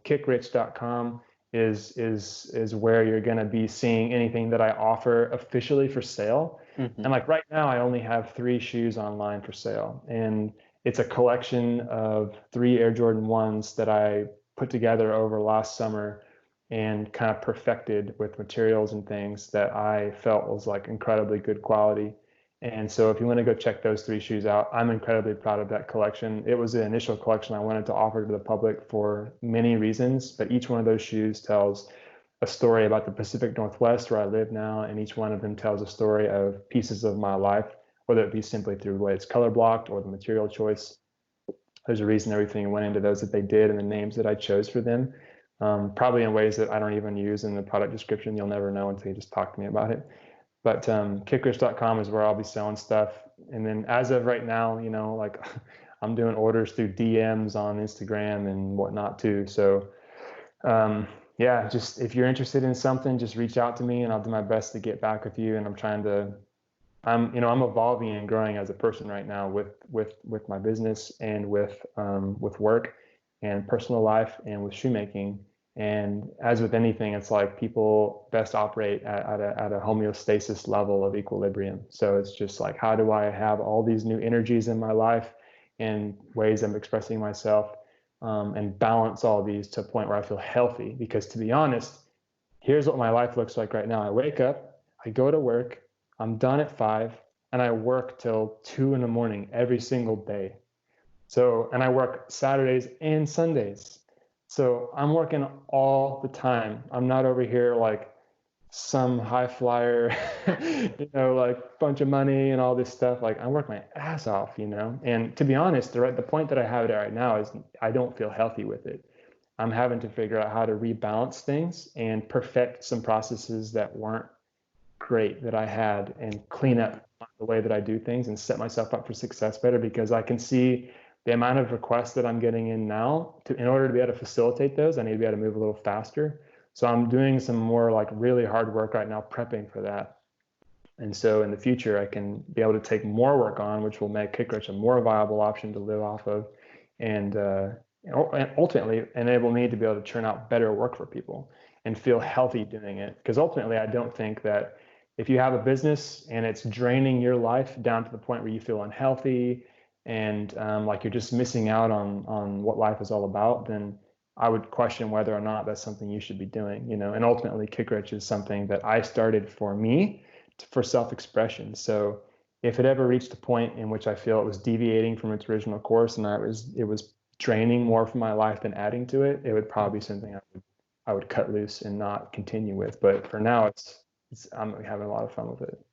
kickrich.com is where you're going to be seeing anything that I offer officially for sale. And like right now, I only have 3 shoes online for sale, and it's a collection of 3 Air Jordan 1s that I put together over last summer and kind of perfected with materials and things that I felt was like incredibly good quality. And so if you want to go check those 3 shoes out, I'm incredibly proud of that collection. It was the initial collection I wanted to offer to the public for many reasons, but each one of those shoes tells a story about the Pacific Northwest where I live now, and each one of them tells a story of pieces of my life, whether it be simply through the way it's color blocked or the material choice. There's a reason everything went into those that they did and the names that I chose for them. Probably in ways that I don't even use in the product description. You'll never know until you just talk to me about it. But kickrich.com is where I'll be selling stuff. And then as of right now, you know, like I'm doing orders through DMs on Instagram and whatnot too. So yeah, just if you're interested in something, just reach out to me and I'll do my best to get back with you. And I'm evolving and growing as a person right now with my business and with work and personal life and with shoemaking. And as with anything, it's like people best operate at a homeostasis level of equilibrium. So it's just like, how do I have all these new energies in my life and ways I'm expressing myself, and balance all these to a point where I feel healthy? Because to be honest, here's what my life looks like right now. I wake up, I go to work, I'm done at 5, and I work till 2 in the morning every single day. So, and I work Saturdays and Sundays. So I'm working all the time. I'm not over here like some high flyer, like bunch of money and all this stuff. Like I work my ass off, And to be honest, the point that I have it at right now is I don't feel healthy with it. I'm having to figure out how to rebalance things and perfect some processes that weren't great that I had and clean up the way that I do things and set myself up for success better, because I can see the amount of requests that I'm getting in now in order to be able to facilitate those, I need to be able to move a little faster. So I'm doing some more like really hard work right now, prepping for that. And so in the future, I can be able to take more work on, which will make Kickrich a more viable option to live off of, and ultimately enable me to be able to churn out better work for people and feel healthy doing it. Because ultimately, I don't think that if you have a business and it's draining your life down to the point where you feel unhealthy and like you're just missing out on what life is all about, then I would question whether or not that's something you should be doing. And ultimately, Kickrich is something that I started for me, for self-expression. So if it ever reached a point in which I feel it was deviating from its original course and it was draining more from my life than adding to it, it would probably be something I would cut loose and not continue with. But for now, I'm having a lot of fun with it.